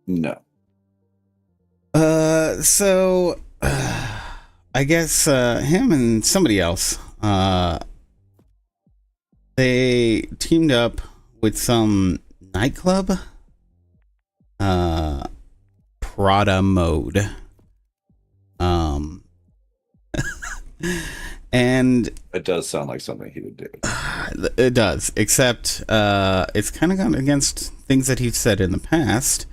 No. I guess him and somebody else, they teamed up with some nightclub, uh, Prada Mode, um, and It does sound like something he would do. it does, except it's kind of gone against things that he's said in the past,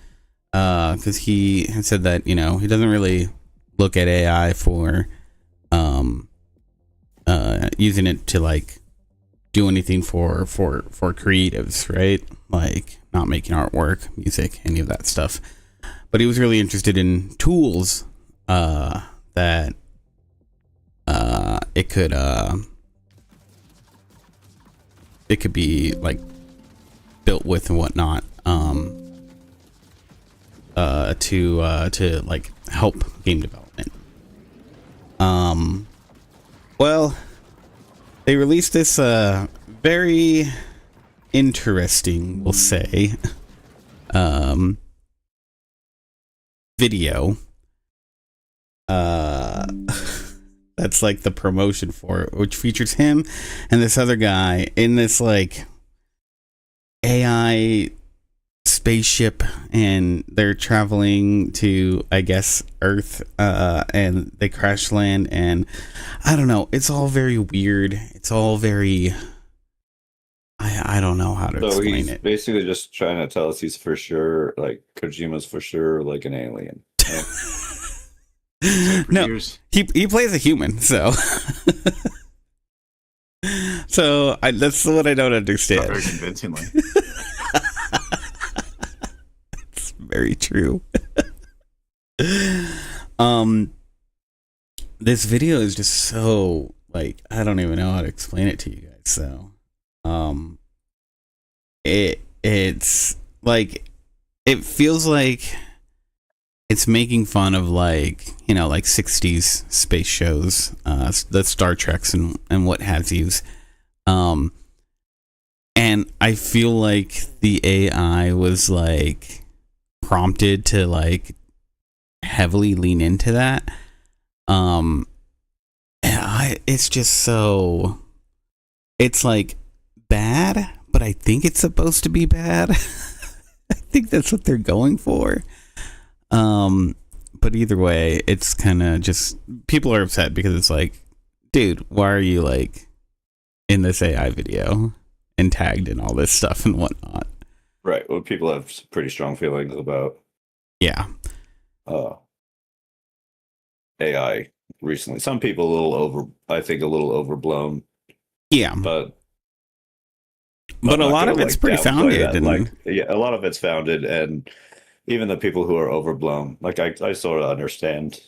because he has said that he doesn't really look at AI for using it to like do anything for creatives, right? Like not making artwork, music, any of that stuff. But he was really interested in tools that it could be like built with and whatnot, to like help game development. Well, they released this very interesting, we'll say, video. That's like the promotion for it, which features him and this other guy in this like AI spaceship, and they're traveling to, I guess, Earth, and they crash land, and I don't know, it's all very weird. It's all very, I don't know how to explain he's it. basically just trying to tell us he's for sure, like Kojima's for sure like an alien. No, he plays a human, so that's what I don't understand. Not very convincingly. It's very true. This video is just so like, I don't even know how to explain it to you guys. So, it's like, it feels like it's making fun of like, like 60s space shows, the Star Treks and what have yous. And I feel like the AI was like prompted to like heavily lean into that. It's just so, it's like bad, but I think it's supposed to be bad. I think that's what they're going for. But either way, it's kind of just, people are upset because it's like, dude, why are you like in this AI video and tagged in all this stuff and whatnot? Right. Well, people have pretty strong feelings about AI recently. Some people I think a little overblown. Yeah. But a lot of it's pretty founded. And like, yeah, a lot of it's founded, and even the people who are overblown, like I sort of understand.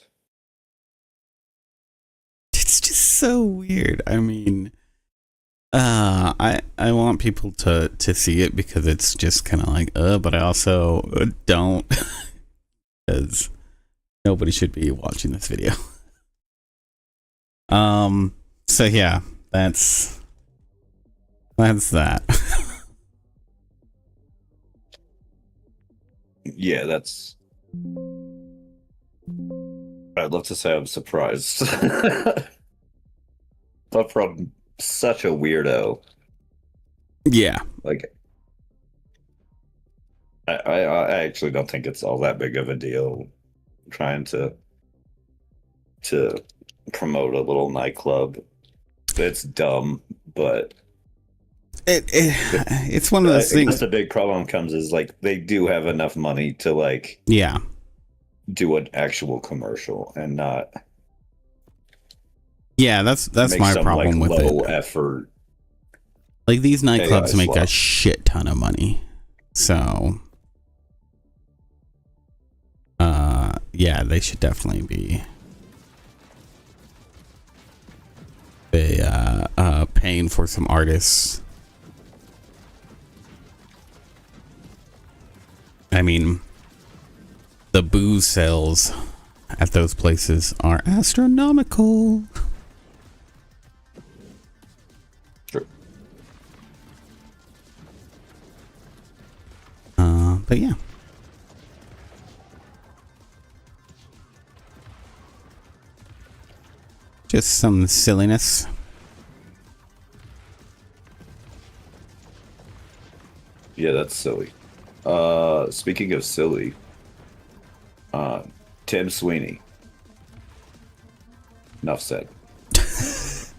It's just so weird. I mean, I want people to see it because it's just kind of like, but I also don't, because nobody should be watching this video. So yeah, that's that. Yeah, that's. I'd love to say I'm surprised, but from such a weirdo. Yeah, like I actually don't think it's all that big of a deal trying to promote a little nightclub. It's dumb, but it's one of those things. The big problem comes is like they do have enough money to like do an actual commercial and not. Yeah, that's my problem with low it. Effort. Like these nightclubs make a shit ton of money, so yeah, they should definitely be paying for some artists. I mean, the booze sales at those places are astronomical. True. But yeah. Just some silliness. Yeah, that's silly. Speaking of silly, Tim Sweeney. Enough said.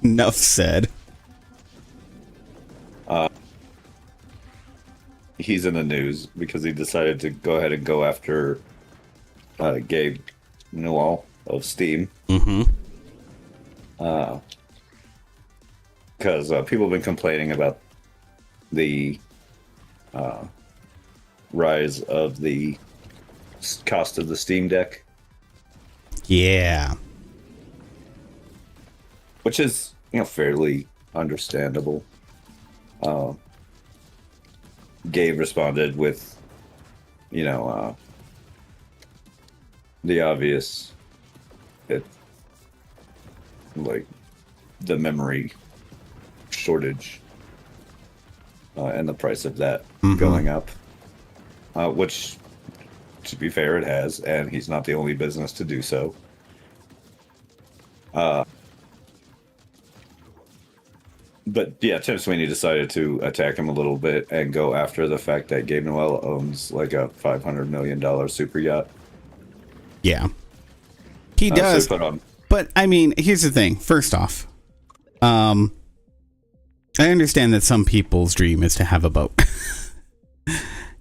Enough said. He's in the news because he decided to go ahead and go after Gabe Newell of Steam. Mm-hmm. Because people have been complaining about the rise of the cost of the Steam Deck. Yeah. Which is, fairly understandable. Gabe responded with, the obvious, the memory shortage and the price of that going up, which, to be fair, it has, and he's not the only business to do so. But yeah, Tim Sweeney decided to attack him a little bit and go after the fact that Gabe Newell owns like a $500 million super yacht. Yeah, he does. But I mean, here's the thing. First off, I understand that some people's dream is to have a boat.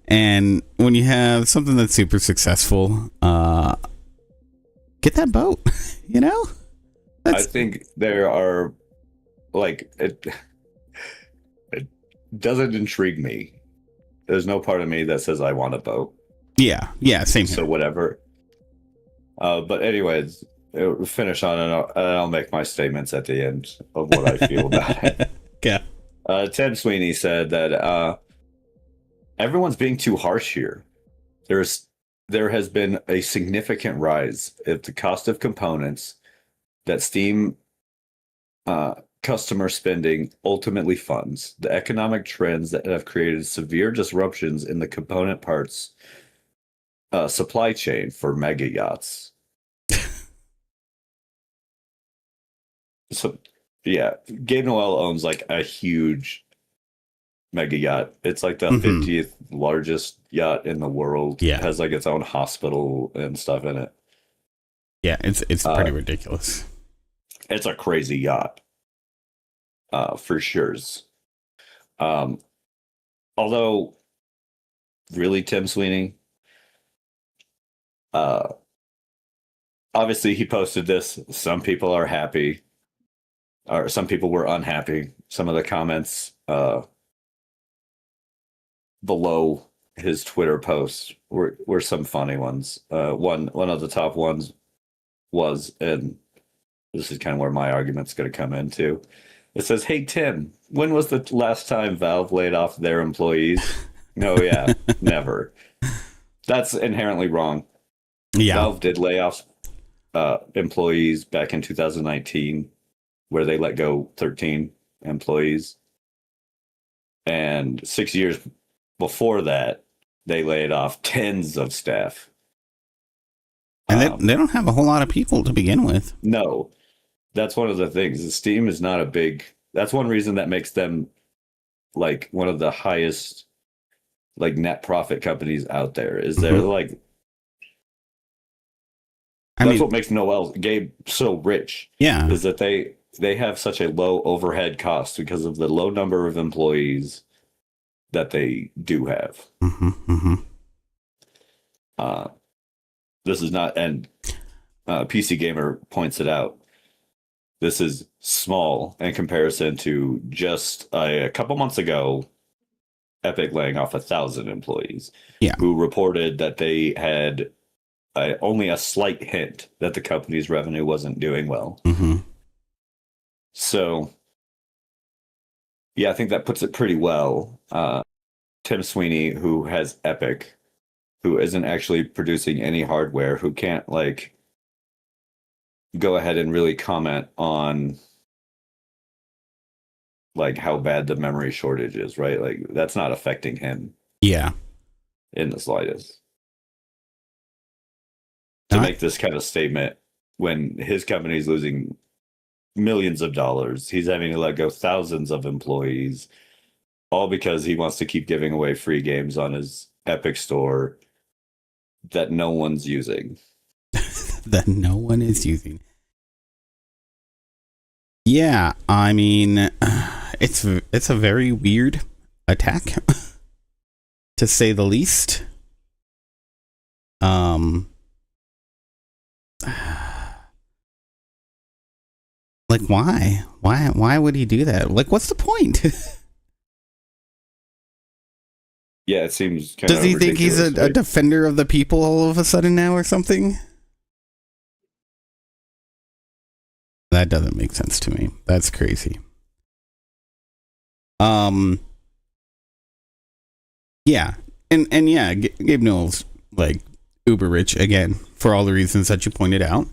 And when you have something that's super successful, get that boat, I think there are, it doesn't intrigue me. There's no part of me that says I want a boat. Yeah, same here. So whatever. But anyways, finish on and I'll make my statements at the end of what I feel about it. Yeah. Tim Sweeney said that everyone's being too harsh here. There has been a significant rise of the cost of components that Steam customer spending ultimately funds. The economic trends that have created severe disruptions in the component parts supply chain for mega yachts. So, yeah, Gabe Newell owns like a huge mega yacht. It's like the 50th largest yacht in the world. Yeah. It has like its own hospital and stuff in it. Yeah, it's pretty ridiculous. It's a crazy yacht. For sure. Although, really, Tim Sweeney, obviously he posted this. Some people are happy, or some people were unhappy. Some of the comments below his Twitter posts were some funny ones. One of the top ones was, and this is kind of where my argument's going to come into. It says, "Hey Tim, when was the last time Valve laid off their employees?" No, yeah, never. That's inherently wrong. Yeah, Valve did lay off employees back in 2019, where they let go 13 employees, and 6 years before that, they laid off tens of staff. And they don't have a whole lot of people to begin with. No. That's one of the things. Steam is not a big... That's one reason that makes them like one of the highest like net profit companies out there. Is they're like... That's what makes Gabe so rich. Yeah. Is that they have such a low overhead cost because of the low number of employees that they do have. This is not... And PC Gamer points it out. This is small in comparison to just a couple months ago, Epic laying off 1,000 employees. Yeah. Who reported that they had only a slight hint that the company's revenue wasn't doing well. So, yeah, I think that puts it pretty well. Tim Sweeney, who has Epic, who isn't actually producing any hardware, who can't go ahead and really comment on how bad the memory shortage is, right? Like, that's not affecting him. Yeah. In the slightest. To make this kind of statement when his company is losing millions of dollars. He's having to let go thousands of employees, all because he wants to keep giving away free games on his Epic Store that no one's using. That no one is using. Yeah, I mean, it's a very weird attack, to say the least. Like, why would he do that? Like, what's the point? Yeah, it seems kind Does of he think he's ridiculous, a right? defender of the people all of a sudden now or something? That doesn't make sense to me. That's crazy. Yeah. And yeah, Gabe Newell's like uber rich again for all the reasons that you pointed out.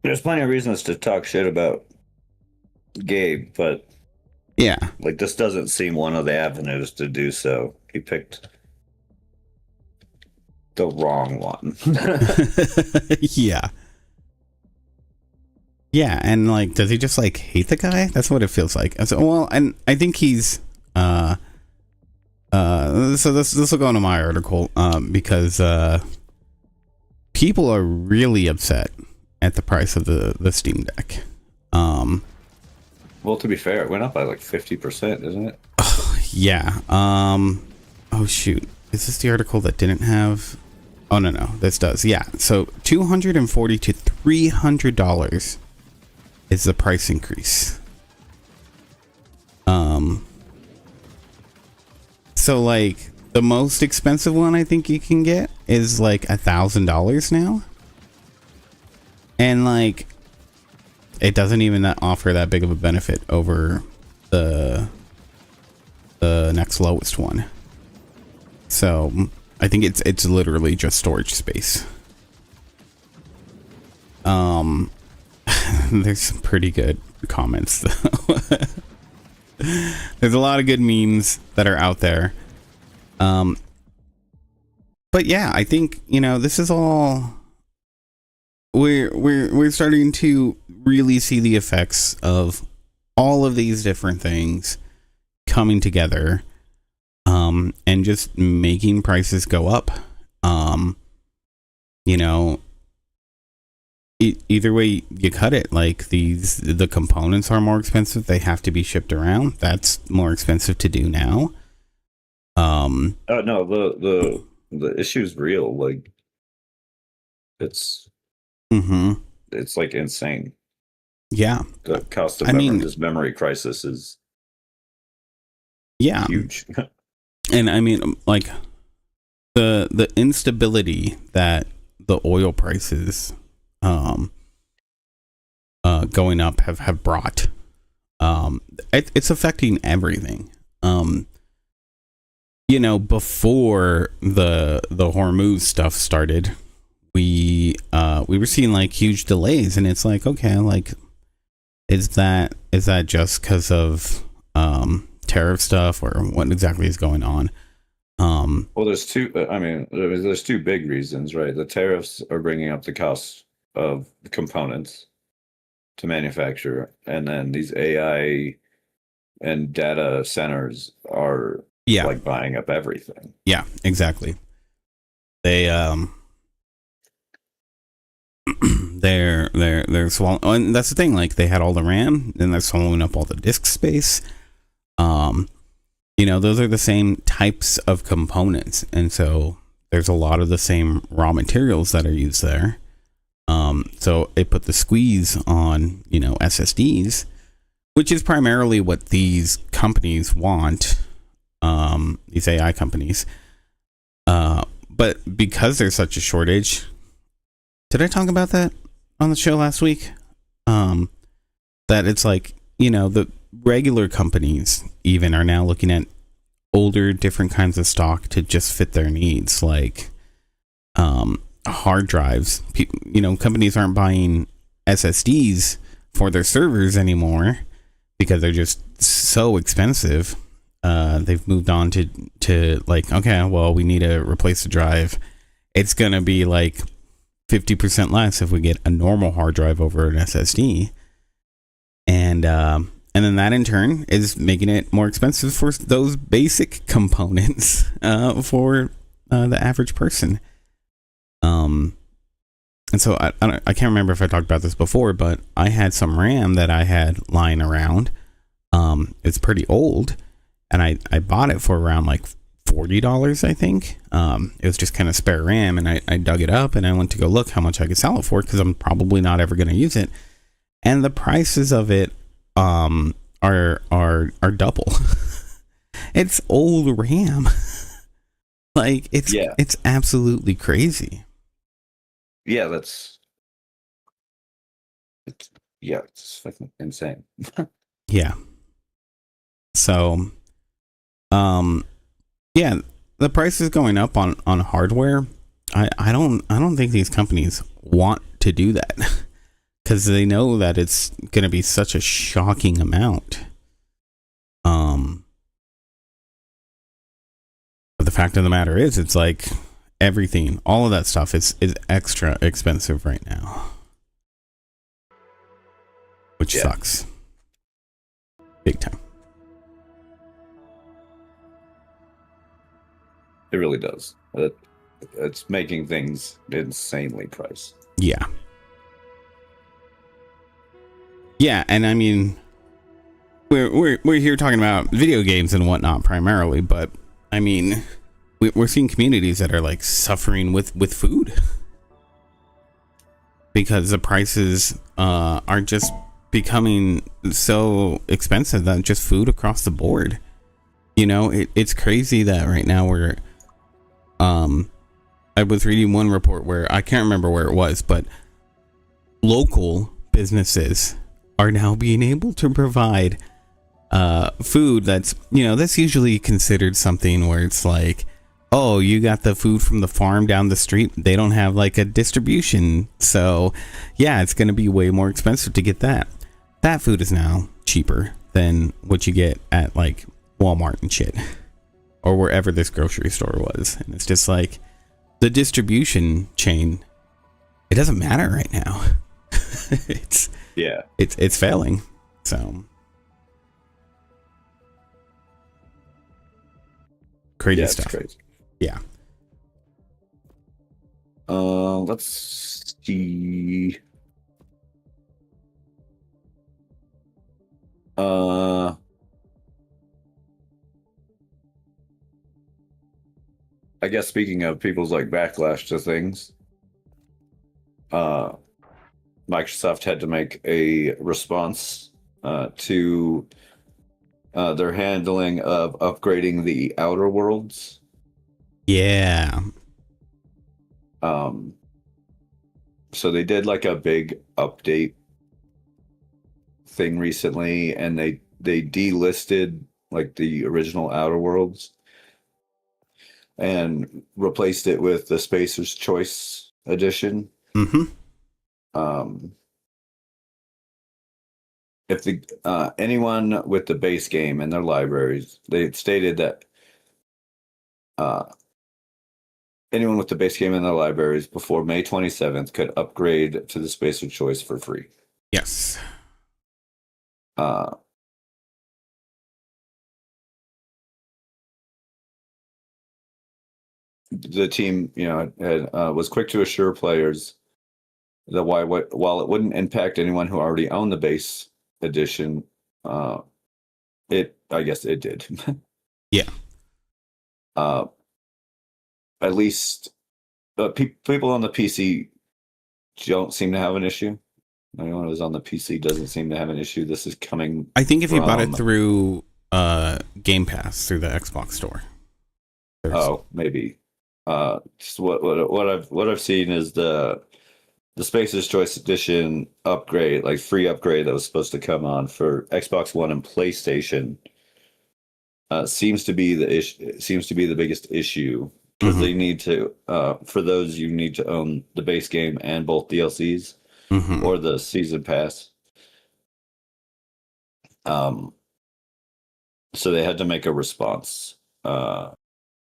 There's plenty of reasons to talk shit about Gabe, but Yeah. like this doesn't seem one of the avenues to do so. He picked the wrong one. Yeah. Yeah, and like, does he just like hate the guy? That's what it feels like. So, well, and I think he's so this will go into my article because people are really upset at the price of the Steam Deck. Well, to be fair, it went up by like 50%, isn't it? Yeah. Oh shoot. Is this the article that didn't have? Oh no, this does. Yeah. So $240 to $300 is the price increase. So like the most expensive one I think you can get is like $1,000 now. And like it doesn't even offer that big of a benefit over the next lowest one. So I think it's literally just storage space. There's some pretty good comments though. There's a lot of good memes that are out there. But yeah, I think, you know, this is all we're starting to really see the effects of all of these different things coming together, and just making prices go up. You know, either way you cut it, like the components are more expensive. They have to be shipped around. That's more expensive to do now. Oh no, the issue's real. Like it's like insane. Yeah, The cost of this memory crisis is huge. And I mean, like the instability that the oil prices going up have brought, it's affecting everything. You know, before the Hormuz stuff started, we were seeing like huge delays, and it's like, okay, like is that just because of tariff stuff, or what exactly is going on? Well, there's two. There's two big reasons, right? The tariffs are bringing up the cost of components to manufacture, and then these AI and data centers are like buying up everything. Yeah, exactly. They they're swallowing, and that's the thing. Like they had all the RAM, and they're swallowing up all the disk space. You know, those are the same types of components, and so there's a lot of the same raw materials that are used there. So it put the squeeze on, you know, SSDs, which is primarily what these companies want. These AI companies. But because there's such a shortage, did I talk about that on the show last week? That it's like, you know, the regular companies even are now looking at older, different kinds of stock to just fit their needs, like hard drives. You know, companies aren't buying SSDs for their servers anymore because they're just so expensive. They've moved on to like, okay, well, we need to replace the drive. It's gonna be like 50% less if we get a normal hard drive over an SSD. And then that in turn is making it more expensive for those basic components for the average person. And so I can't remember if I talked about this before, but I had some RAM that I had lying around. It's pretty old, and I bought it for around like $40, I think. It was just kind of spare RAM, and I dug it up and I went to go look how much I could sell it for, because I'm probably not ever going to use it. And the prices of it are double. It's old RAM. Like it's absolutely crazy. Yeah, it's fucking insane. Yeah. So, yeah, the price is going up on hardware. I don't think these companies want to do that because they know that it's going to be such a shocking amount. But the fact of the matter is, it's like everything, all of that stuff is extra expensive right now, which sucks big time. It really does. It's making things insanely priced. Yeah. Yeah, and I mean, we're here talking about video games and whatnot primarily, but I mean, we're seeing communities that are like suffering with food because the prices are just becoming so expensive that just food across the board. You know, it's crazy that right now we're I was reading one report where I can't remember where it was, but local businesses are now being able to provide food that's usually considered something where it's like, oh, you got the food from the farm down the street, they don't have like a distribution, so yeah, it's going to be way more expensive to get that food is now cheaper than what you get at like Walmart and shit, or wherever this grocery store was. And it's just like the distribution chain, it doesn't matter right now. It's failing. So crazy stuff. Crazy. Yeah. Let's see. I guess speaking of people's like backlash to things, Microsoft had to make a response to their handling of upgrading the Outer Worlds. Yeah. So they did like a big update thing recently, and they delisted like the original Outer Worlds and replaced it with the Spacer's Choice edition. Mm-hmm. If the anyone with the base game in their libraries, they stated that anyone with the base game in their libraries before May 27th could upgrade to the Spacer's Choice for free. Yes. The team, was quick to assure players that while it wouldn't impact anyone who already owned the base edition, I guess it did. Yeah. At least people on the PC don't seem to have an issue. Anyone who's on the PC doesn't seem to have an issue. This is coming. I think if you bought it through Game Pass through the Xbox store. Oh, maybe. Just what I've seen is the Spacer's Choice Edition upgrade, like free upgrade that was supposed to come on for Xbox One and PlayStation. Seems to be the biggest issue, because they need to for those, you need to own the base game and both DLCs or the season pass. So they had to make a response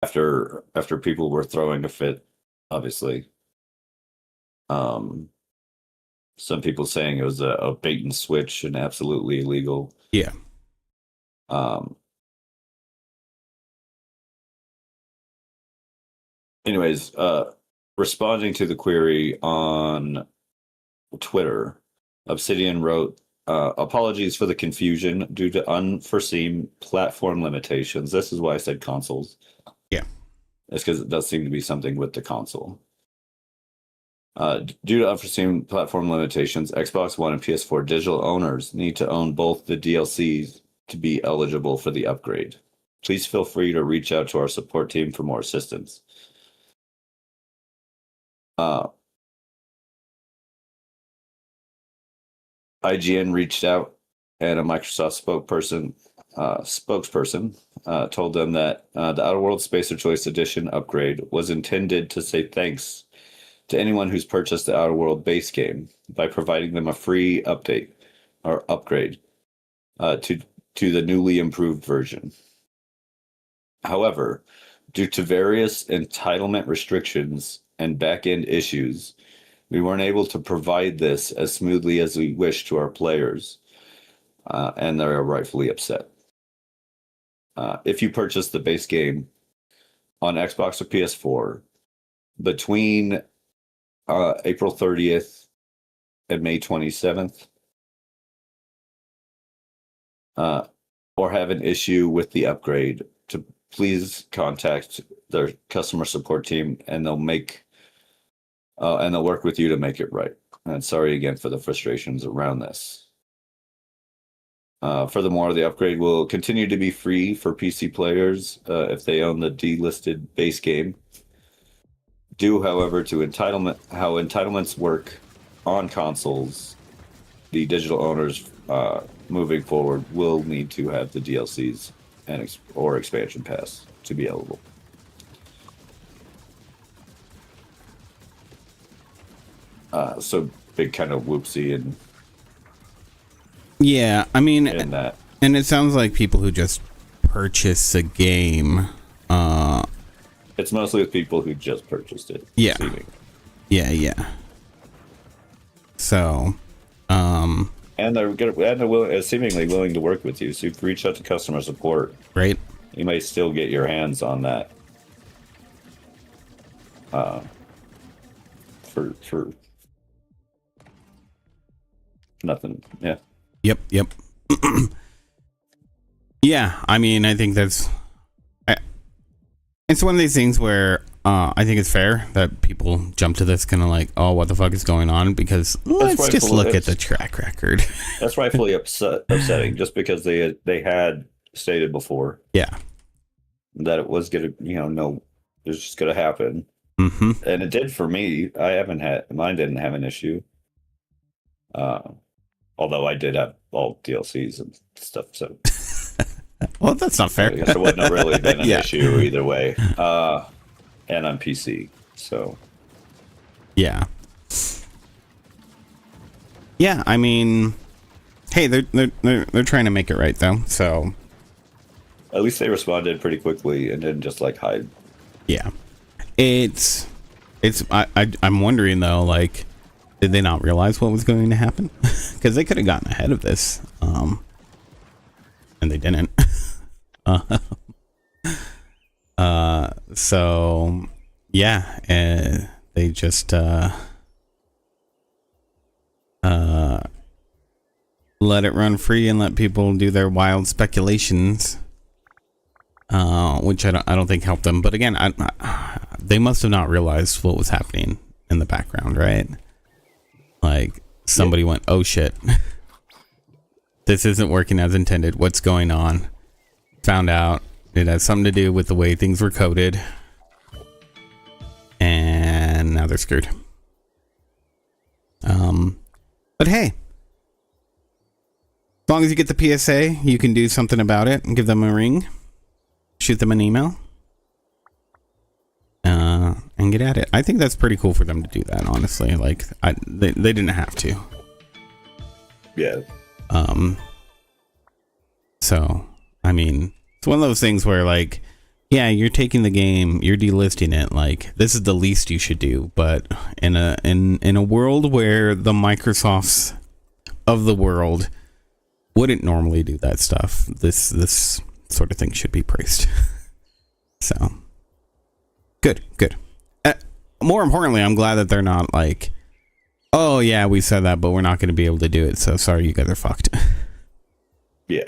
after people were throwing a fit, obviously. Some people saying it was a bait and switch and absolutely illegal. Yeah. Anyways, responding to the query on Twitter, Obsidian wrote, apologies for the confusion due to unforeseen platform limitations. This is why I said consoles. Yeah. It's because it does seem to be something with the console. Due to unforeseen platform limitations, Xbox One and PS4 digital owners need to own both the DLCs to be eligible for the upgrade. Please feel free to reach out to our support team for more assistance. IGN reached out, and a Microsoft spokesperson told them that the Outer Worlds Spacer Choice Edition upgrade was intended to say thanks to anyone who's purchased the Outer World base game by providing them a free update or upgrade to the newly improved version. However, due to various entitlement restrictions and back-end issues, we weren't able to provide this as smoothly as we wish to our players, and they're rightfully upset. If you purchase the base game on Xbox or PS4 between April 30th and May 27th, or have an issue with the upgrade, to please contact their customer support team, and they'll work with you to make it right. And sorry again for the frustrations around this. Furthermore, the upgrade will continue to be free for PC players if they own the delisted base game. Due, however, to how entitlements work on consoles, the digital owners moving forward will need to have the DLCs or expansion pass to be eligible. So big kind of whoopsie and yeah, I mean, in that. And it sounds like people who just purchase a game. It's mostly with people who just purchased it. Yeah. Seemingly. Yeah. So, and they're seemingly willing to work with you. So you can reach out to customer support. Right. You may still get your hands on that. For nothing. Yeah. Yep. Yeah, I mean, I think it's one of these things where I think it's fair that people jump to this kind of like, oh, what the fuck is going on? Because let's just look at the track record. That's rightfully upsetting, just because they had stated before, yeah, that it was gonna, it was just gonna happen, and it did for me. Mine didn't have an issue. Although I did have all DLCs and stuff, so. Well, that's not fair. I guess it wouldn't have really been an issue either way. And on PC, so. Yeah. Yeah, I mean, hey, they're trying to make it right though, so. At least they responded pretty quickly and didn't just hide. Yeah, I'm wondering though, like, did they not realize what was going to happen? Because they could have gotten ahead of this, and they didn't. So yeah, they just let it run free and let people do their wild speculations, which I don't think helped them. But again, they must have not realized what was happening in the background, right? Like somebody went, oh shit, this isn't working as intended. What's going on? Found out it has something to do with the way things were coded, and now they're screwed. But hey, as long as you get the PSA, you can do something about it and give them a ring, shoot them an email, and get at it. I think that's pretty cool for them to do that, honestly. Like, they didn't have to. Yeah. So, I mean, it's one of those things where, like, Yeah, you're taking the game, you're delisting it. Like, this is the least you should do. But in a world where the Microsofts of the world wouldn't normally do that stuff, this sort of thing should be praised. So, good. More importantly, I'm glad that they're not like, oh yeah, we said that, but we're not going to be able to do it. So sorry, you guys are fucked. Yeah.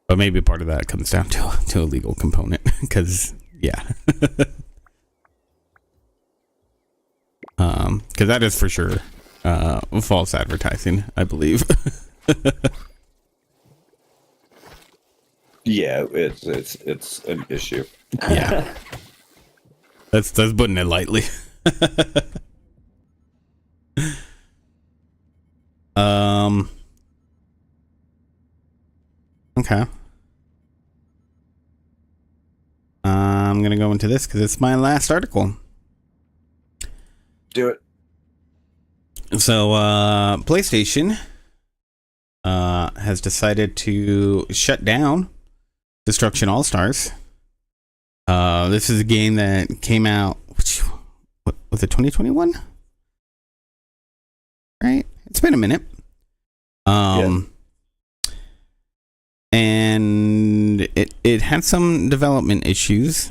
But maybe part of that comes down to a legal component, because yeah. Because that is for sure false advertising, I believe. Yeah, it's an issue. Yeah. That's putting it lightly. Okay. I'm gonna go into this because it's my last article. Do it. So, PlayStation has decided to shut down Destruction All Stars. This is a game that came out. What was it? 2021, right? It's been a minute. Yeah. And it had some development issues,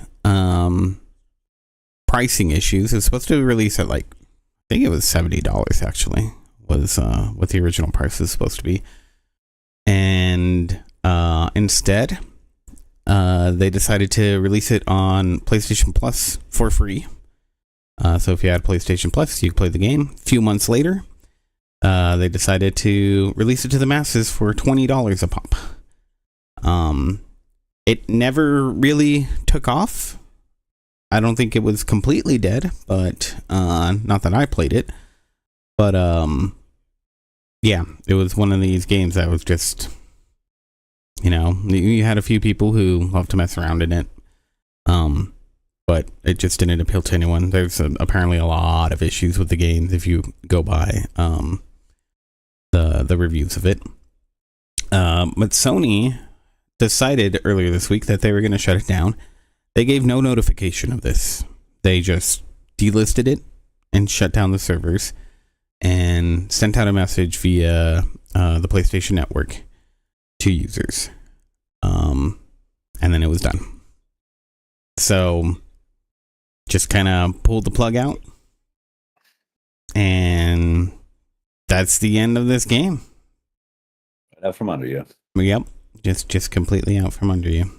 pricing issues. It was supposed to release at like, I think it was $70 actually, was what the original price was supposed to be. And instead, they decided to release it on PlayStation Plus for free. So if you had PlayStation Plus, you could play the game. A few months later, they decided to release it to the masses for $20 a pop. It never really took off. I don't think it was completely dead, but not that I played it. But yeah, it was one of these games that was just, you had a few people who love to mess around in it. But it just didn't appeal to anyone. There's apparently a lot of issues with the games if you go by the reviews of it. But Sony decided earlier this week that they were going to shut it down. They gave no notification of this. They just delisted it and shut down the servers and sent out a message via the PlayStation Network to users. And then it was done. So just kind of pulled the plug out. And that's the end of this game. Out from under you. Yep. Just completely out from under you.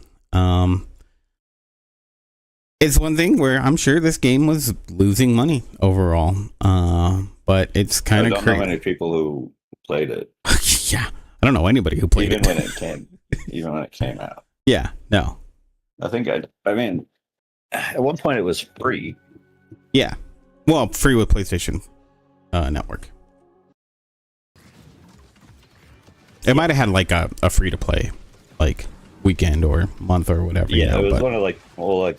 It's one thing where I'm sure this game was losing money overall. But it's kind of crazy. I don't know many people who played it. Yeah. I don't know anybody who played even when it came out. Yeah, no. I think I mean at one point it was free. Yeah. Well, free with PlayStation Network. It might have had like a free to play like weekend or month or whatever. Yeah, it was one of like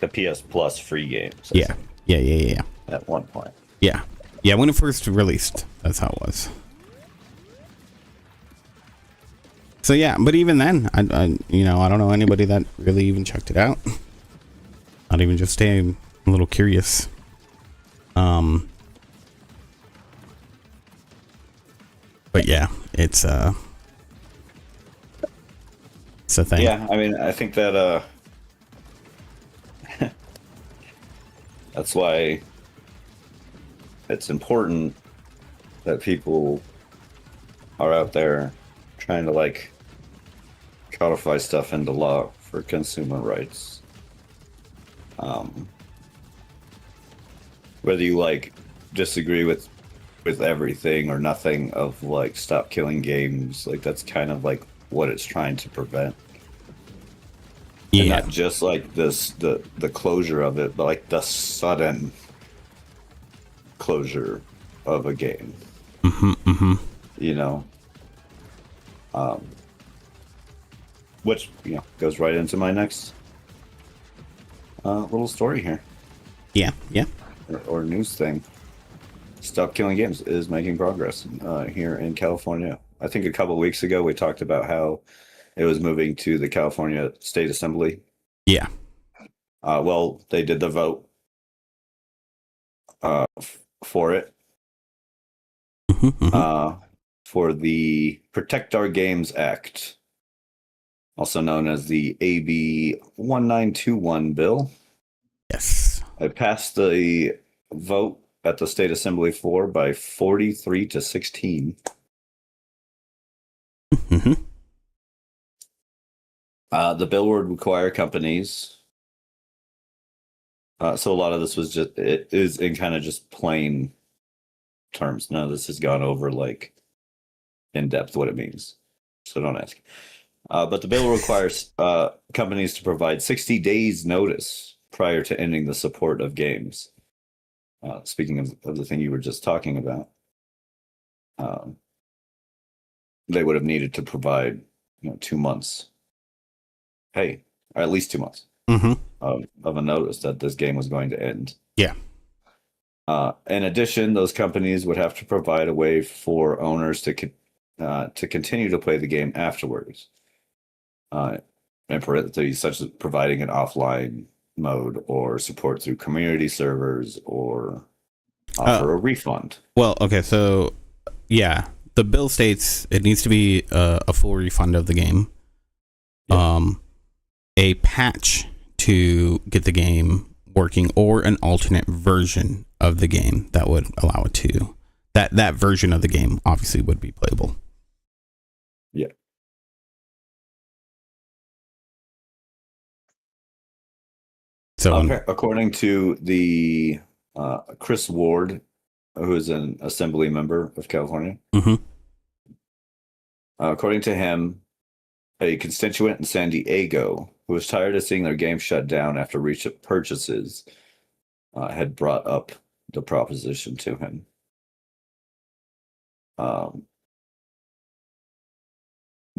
the PS Plus free games. Yeah. At one point. Yeah. Yeah, when it first released, that's how it was. So yeah, but even then, I don't know anybody that really even checked it out. Not even just staying a little curious. But yeah, it's a thing. Yeah, I mean, I think that that's why it's important that people are out there trying to like codify stuff into law for consumer rights. Whether you like disagree with everything or nothing of like stop killing games, like that's kind of like what it's trying to prevent. Yeah. And not just like the closure of it, but like the sudden closure of a game. Which goes right into my next little story here. Yeah. Or news thing. Stop Killing Games is making progress here in California. I think a couple of weeks ago we talked about how it was moving to the California State Assembly. Yeah. Well, they did the vote for it. For the Protect Our Games Act, also known as the AB 1921 bill. Yes. I passed the vote at the State Assembly floor by 43 to 16. The bill would require companies. So a lot of this was it is in kind of just plain terms. None of this has gone over like in depth what it means. So don't ask. But the bill requires companies to provide 60 days notice prior to ending the support of games. Speaking of the thing you were just talking about, they would have needed to provide 2 months. Hey, or at least 2 months of a notice that this game was going to end. Yeah. In addition, those companies would have to provide a way for owners to continue to play the game afterwards. In parentheses, such as providing an offline mode or support through community servers or offer a refund. Well, okay, so yeah, the bill states it needs to be a full refund of the game. Yeah. A patch to get the game working, or an alternate version of the game that would allow it to. That version of the game obviously would be playable. Yeah. So according to the Chris Ward, who is an assembly member of California, according to him, a constituent in San Diego who was tired of seeing their game shut down after recent purchases had brought up the proposition to him. The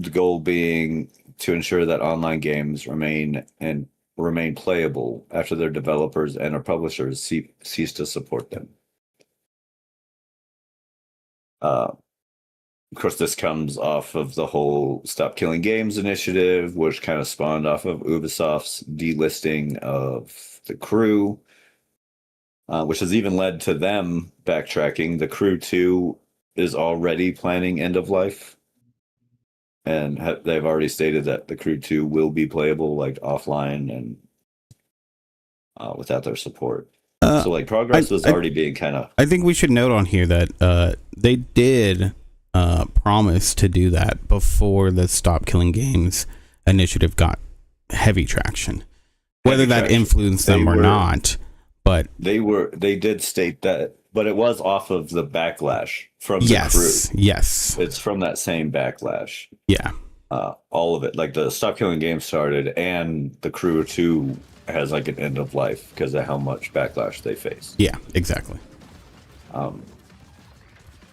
goal being to ensure that online games remain playable after their developers and or publishers cease to support them. Of course, this comes off of the whole Stop Killing Games initiative, which kind of spawned off of Ubisoft's delisting of The Crew, which has even led to them backtracking. The Crew 2 is already planning end of life, and they've already stated that The Crew 2 will be playable like offline and without their support. So like progress was already being kind of... I think we should note on here that they did promise to do that before the Stop Killing Games initiative got heavy traction. Whether that influenced them or not, but they did state that, but it was off of the backlash from the Crew. Yes. It's from that same backlash. Yeah. All of it. Like the Stop Killing Games started, and the Crew 2 has like an end of life because of how much backlash they face. Yeah, exactly.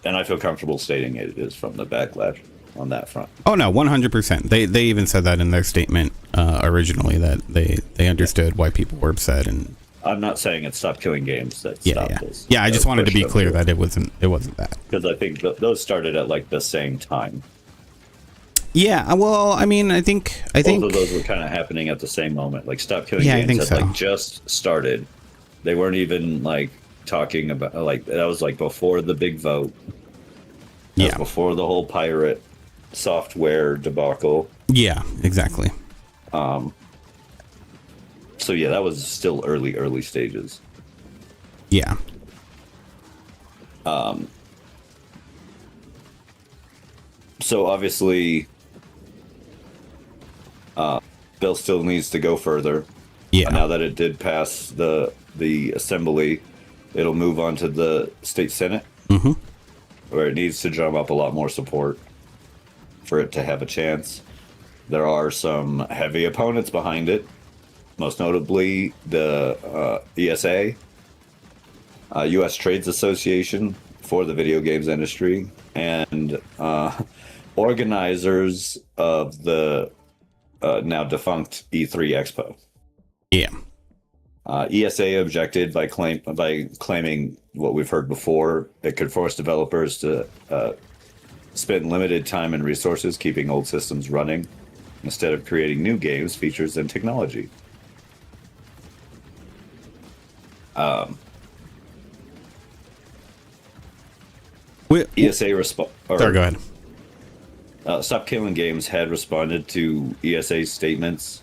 And I feel comfortable stating it is from the backlash on that front. Oh no, 100%. They even said that in their statement originally, that they understood why people were upset. And I'm not saying it's Stop Killing Games that stopped this. Yeah, I just wanted to be clear that it wasn't that. Because I think those started at like the same time. Yeah, well, I mean, I think both of those were kind of happening at the same moment. Like Stop Killing Games had like just started. They weren't even like talking about like that was like before the big vote. That was before the whole pirate software debacle. Yeah, exactly. So yeah, that was still early stages. Yeah. So obviously, bill still needs to go further. Yeah. Now that it did pass the assembly, it'll move on to the state senate, where it needs to drum up a lot more support for it to have a chance. There are some heavy opponents behind it, most notably the ESA, U.S. Trades Association for the video games industry, and organizers of the now defunct E3 Expo. Yeah. ESA objected by claiming what we've heard before. It could force developers to spend limited time and resources keeping old systems running, instead of creating new games, features, and technology. ESA Sorry, go ahead. Stop Killing Games had responded to ESA's statements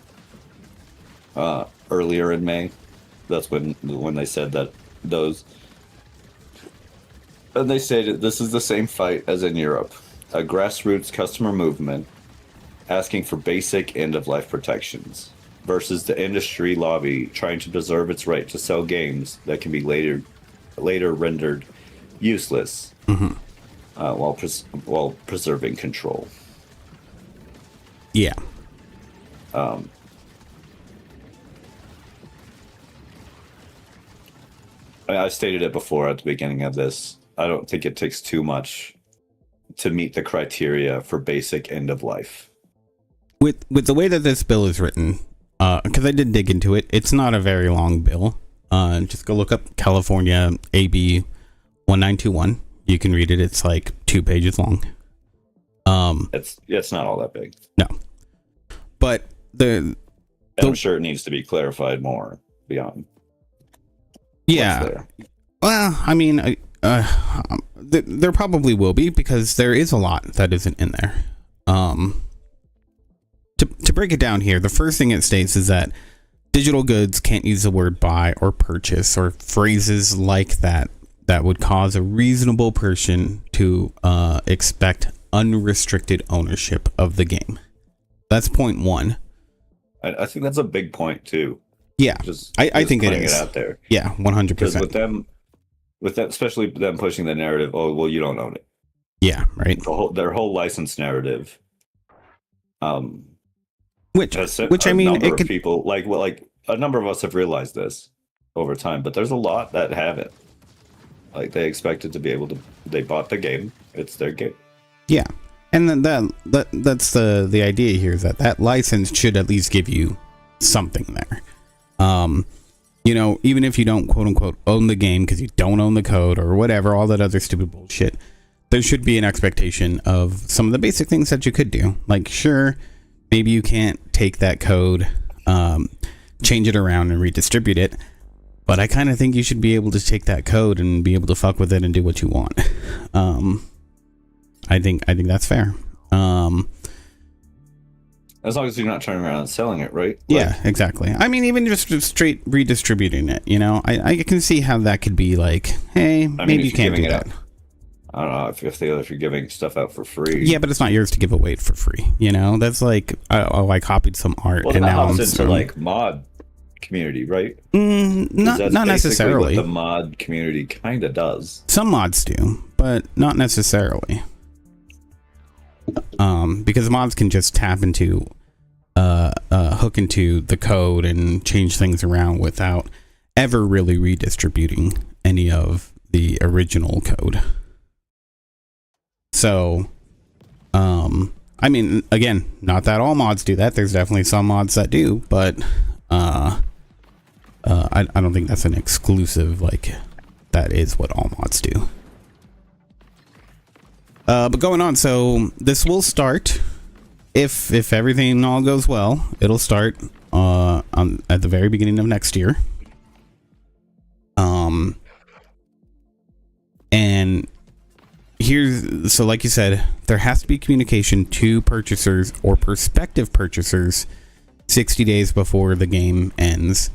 earlier in May. That's when they said that those. And they stated this is the same fight as in Europe, a grassroots customer movement asking for basic end-of-life protections versus the industry lobby trying to preserve its right to sell games that can be later rendered useless while preserving control. Yeah. I stated it before at the beginning of this. I don't think it takes too much to meet the criteria for basic end of life. With the way that this bill is written, because I did dig into it, it's not a very long bill. Just go look up California AB 1921. You can read it. It's like 2 pages long. It's not all that big. No, but I'm sure it needs to be clarified more beyond. Yeah. Well, I mean, there probably will be, because there is a lot that isn't in there. To break it down here, the first thing it states is that digital goods can't use the word buy or purchase or phrases like that would cause a reasonable person to expect unrestricted ownership of the game. That's point one. I think that's a big point too. Yeah, I think it is. It out there. Yeah, 100%. Because with them, especially them pushing the narrative, oh well, you don't own it. Yeah, right. Their whole license narrative. Which I mean, number of people like a number of us have realized this over time, but there's a lot that haven't. Like they expected to be able to. They bought the game. It's their game. Yeah, and then that's the idea here, is that license should at least give you something there. Even if you don't quote unquote own the game because you don't own the code or whatever, all that other stupid bullshit, there should be an expectation of some of the basic things that you could do. Like, sure, maybe you can't take that code, change it around and redistribute it, but I kind of think you should be able to take that code and be able to fuck with it and do what you want. I think that's fair. As long as you're not turning around and selling it, right? Yeah, exactly. I mean, even just straight redistributing it, I can see how that could be like, hey, maybe you can't do that. I don't know if you're giving stuff out for free. Yeah, but it's not yours to give away for free. That's like, I copied some art and now I'm into like mod community, right? Not necessarily. What the mod community kind of does. Some mods do, but not necessarily. Because mods can just tap into, hook into the code and change things around without ever really redistributing any of the original code. So, I mean, again, not that all mods do that. There's definitely some mods that do, but I don't think that's an exclusive, like, that is what all mods do. But going on, so this will start, if everything all goes well, it'll start at the very beginning of next year. And so like you said, there has to be communication to purchasers or prospective purchasers 60 days before the game ends.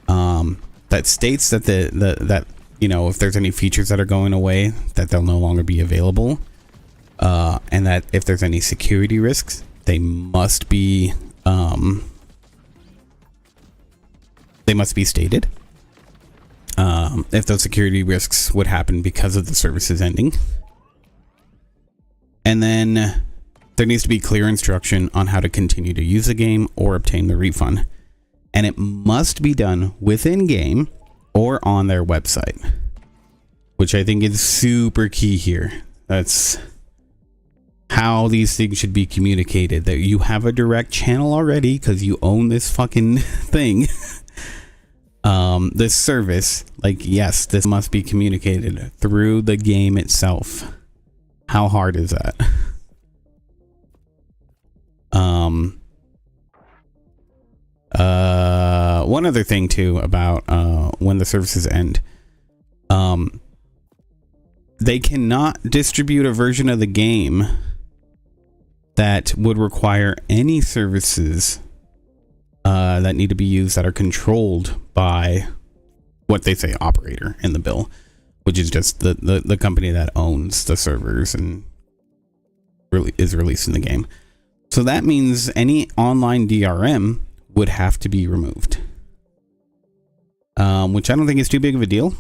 That states that that if there's any features that are going away, that they'll no longer be available. And that if there's any security risks, they must be stated. If those security risks would happen because of the services ending. And then there needs to be clear instruction on how to continue to use the game or obtain the refund. And it must be done within game or on their website, which I think is super key here. That's how these things should be communicated, that you have a direct channel already because you own this fucking thing. This service, like, yes, this must be communicated through the game itself. How hard is that? One other thing too about when the services end. They cannot distribute a version of the game that would require any services that need to be used that are controlled by what they say operator in the bill, which is just the company that owns the servers and really is releasing the game. So that means any online DRM would have to be removed, which I don't think is too big of a deal.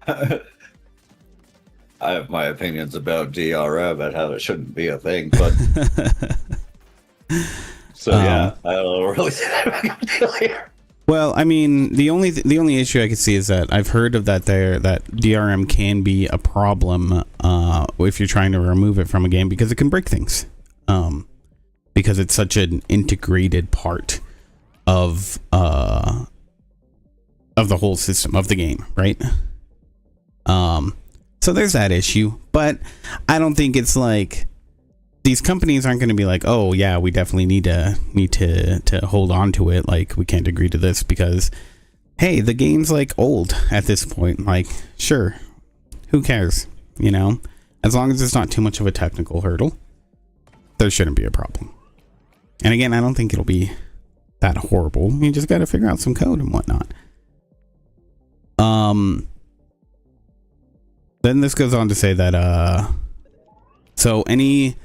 I have my opinions about DRM and how it shouldn't be a thing, but so yeah, I don't really see that big of a deal here. Well, I mean, the only issue I could see is that I've heard of that DRM can be a problem if you're trying to remove it from a game because it can break things, because it's such an integrated part of the whole system of the game, right? So there's that issue, but I don't think it's like these companies aren't going to be like, oh yeah, we definitely need to hold on to it. Like we can't agree to this because, hey, the game's like old at this point. Like, sure, who cares? You know, as long as it's not too much of a technical hurdle, there shouldn't be a problem. And again, I don't think it'll be that horrible. You just got to figure out some code and whatnot. Then this goes on to say that so any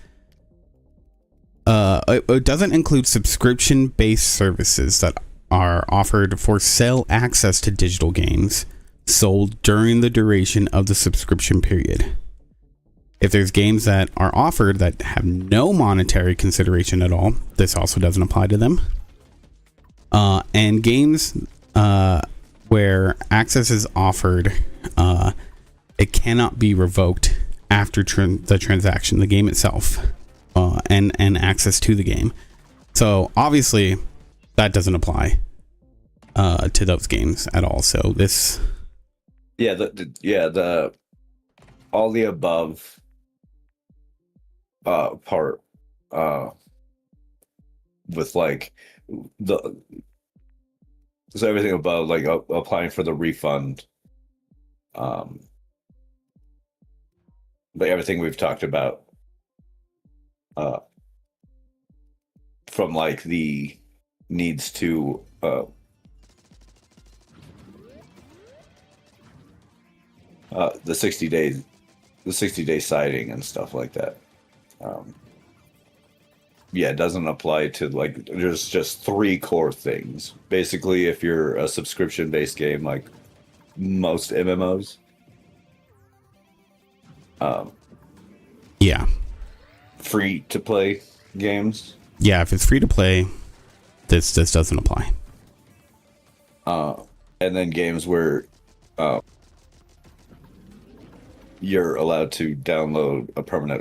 it doesn't include subscription-based services that are offered for sale access to digital games sold during the duration of the subscription period. If there's games that are offered that have no monetary consideration at all, this also doesn't apply to them. And games where access is offered, it cannot be revoked after the transaction, the game itself, and access to the game. So obviously that doesn't apply to those games at all. So this, the all the above part with like so everything above, like applying for the refund, but everything we've talked about, from like the needs to the 60 days, the 60-day citing and stuff like that. It doesn't apply to, like, there's just three core things. Basically, if you're a subscription-based game like most MMOs, free to play games. Yeah, if it's free to play, this doesn't apply. And then games where you're allowed to download a permanent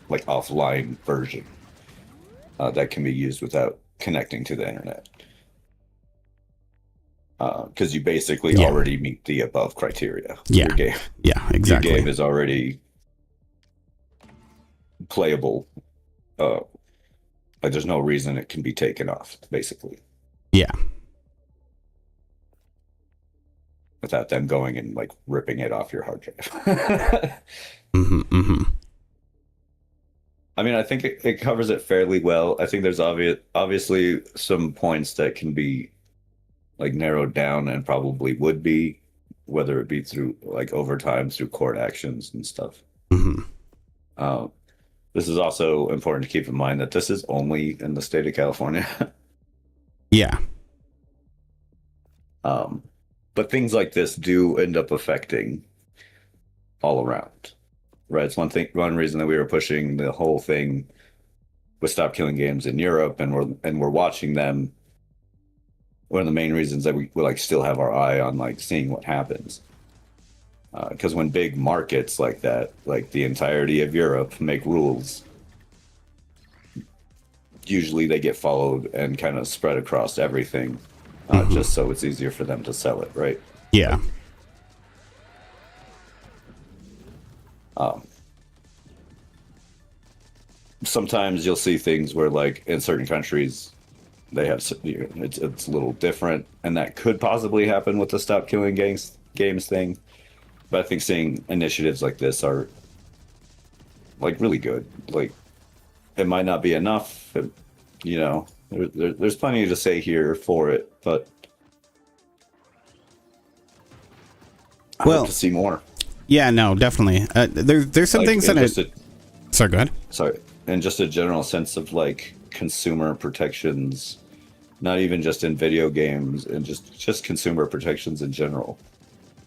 offline version that can be used without connecting to the internet. Because you basically already meet the above criteria. Yeah. Your game. Yeah, exactly. Your game is already playable. Like there's no reason it can be taken off, basically. Yeah. Without them going and like ripping it off your hard drive. I mean, I think it covers it fairly well. I think there's obviously some points that can be like narrowed down and probably would be, whether it be through like overtime, through court actions and stuff. This is also important to keep in mind that this is only in the state of California. Yeah. But things like this do end up affecting all around, right? It's one reason that we were pushing the whole thing with Stop Killing Games in Europe, and we're watching them. One of the main reasons that we like still have our eye on like seeing what happens, because when big markets like that, like the entirety of Europe, make rules, usually they get followed and kind of spread across everything. Just so it's easier for them to sell it, right? Yeah. sometimes you'll see things where, like, in certain countries, they have it's a little different, and that could possibly happen with the Stop Killing games thing. But I think seeing initiatives like this are like really good. Like, it might not be enough, there's plenty to say here for it, but I Well, hope to see more. Yeah, no, definitely. There's some Like, things in that just a, sorry, go ahead. sorry, and just a general sense of like consumer protections, not even just in video games, and just consumer protections in general.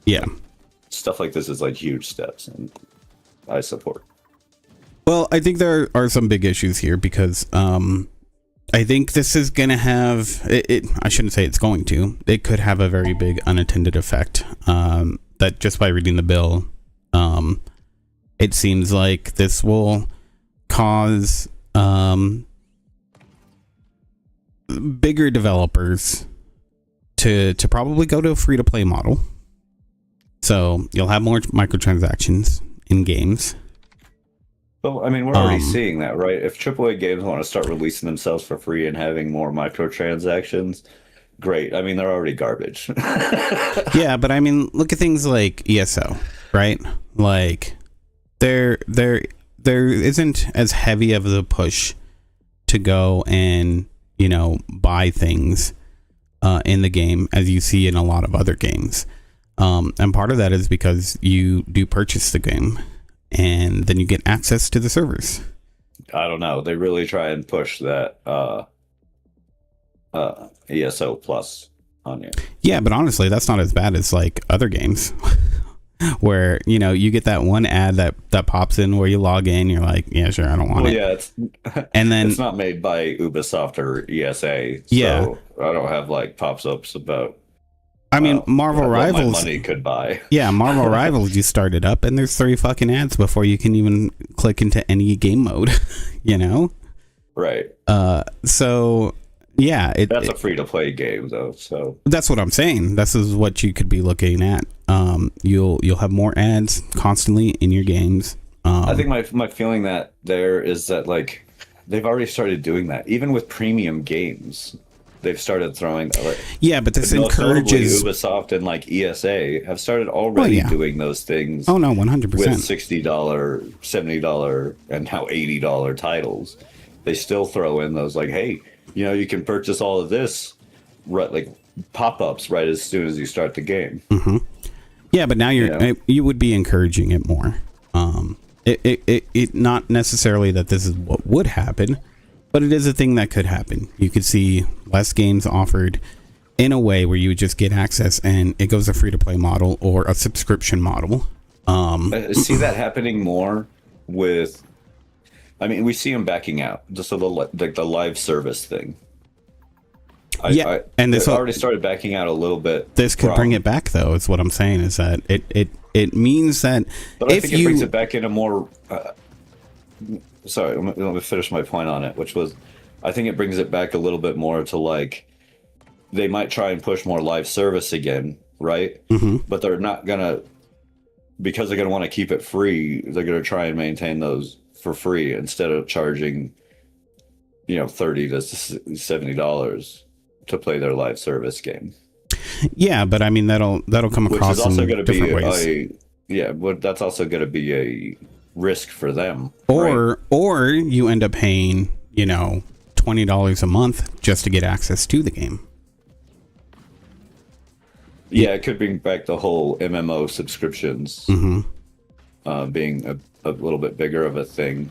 Yeah. Stuff like this is like huge steps, and I support. Well, I think there are some big issues here because I think this is going to have it. I shouldn't say it's going to. It could have a very big unintended effect. That just by reading the bill, it seems like this will cause bigger developers to probably go to a free to play model. So you'll have more microtransactions in games. Well, I mean, we're already seeing that, right? If AAA games want to start releasing themselves for free and having more microtransactions, great. I mean, they're already garbage. Yeah, but I mean, look at things like ESO, right? Like, there isn't as heavy of a push to go and, buy things in the game as you see in a lot of other games. And part of that is because you do purchase the game and then you get access to the servers. I don't know. They really try and push that ESO plus on you. Yeah, but honestly, that's not as bad as like other games where, you get that one ad that pops in where you log in. You're like, yeah, sure, I don't want it. Yeah, and then it's not made by Ubisoft or ESA. So yeah, I don't have like pops-ups about. I mean, Marvel what Rivals. my money could buy. Yeah, Marvel Rivals. You start it up, and there's 3 fucking ads before you can even click into any game mode. Right. So yeah, That's a free-to-play game, though. So that's what I'm saying. This is what you could be looking at. You'll have more ads constantly in your games. I think my feeling that there is that like they've already started doing that, even with premium games. They've started throwing. Yeah, but this most notably encourages Ubisoft and like ESA have started already doing those things. Oh no, 100%. With $60, $70, and now $80 titles, they still throw in those like, hey, you can purchase all of this, right? Like pop-ups right as soon as you start the game. Mm-hmm. Yeah, but now you would be encouraging it more. It not necessarily that this is what would happen, but it is a thing that could happen. You could see less games offered in a way where you would just get access and it goes a free-to-play model or a subscription model. I see that happening more with. I mean, we see them backing out just a little, like the live service thing. And this already started backing out a little bit. This could bring it back, though. Is what I'm saying is that it means that but I think it brings it back in a more. Sorry, let me finish my point on it, which was, I think it brings it back a little bit more to like, they might try and push more live service again, right? Mm-hmm. But they're not gonna, because they're gonna want to keep it free. They're gonna try and maintain those for free instead of charging, $30 to $70 to play their live service game. Yeah, but I mean that'll come across which is also in going to different be ways. but that's also going to be a risk for them. Or you end up paying $20 a month just to get access to the game. Yeah, it could bring back the whole MMO subscriptions being a little bit bigger of a thing,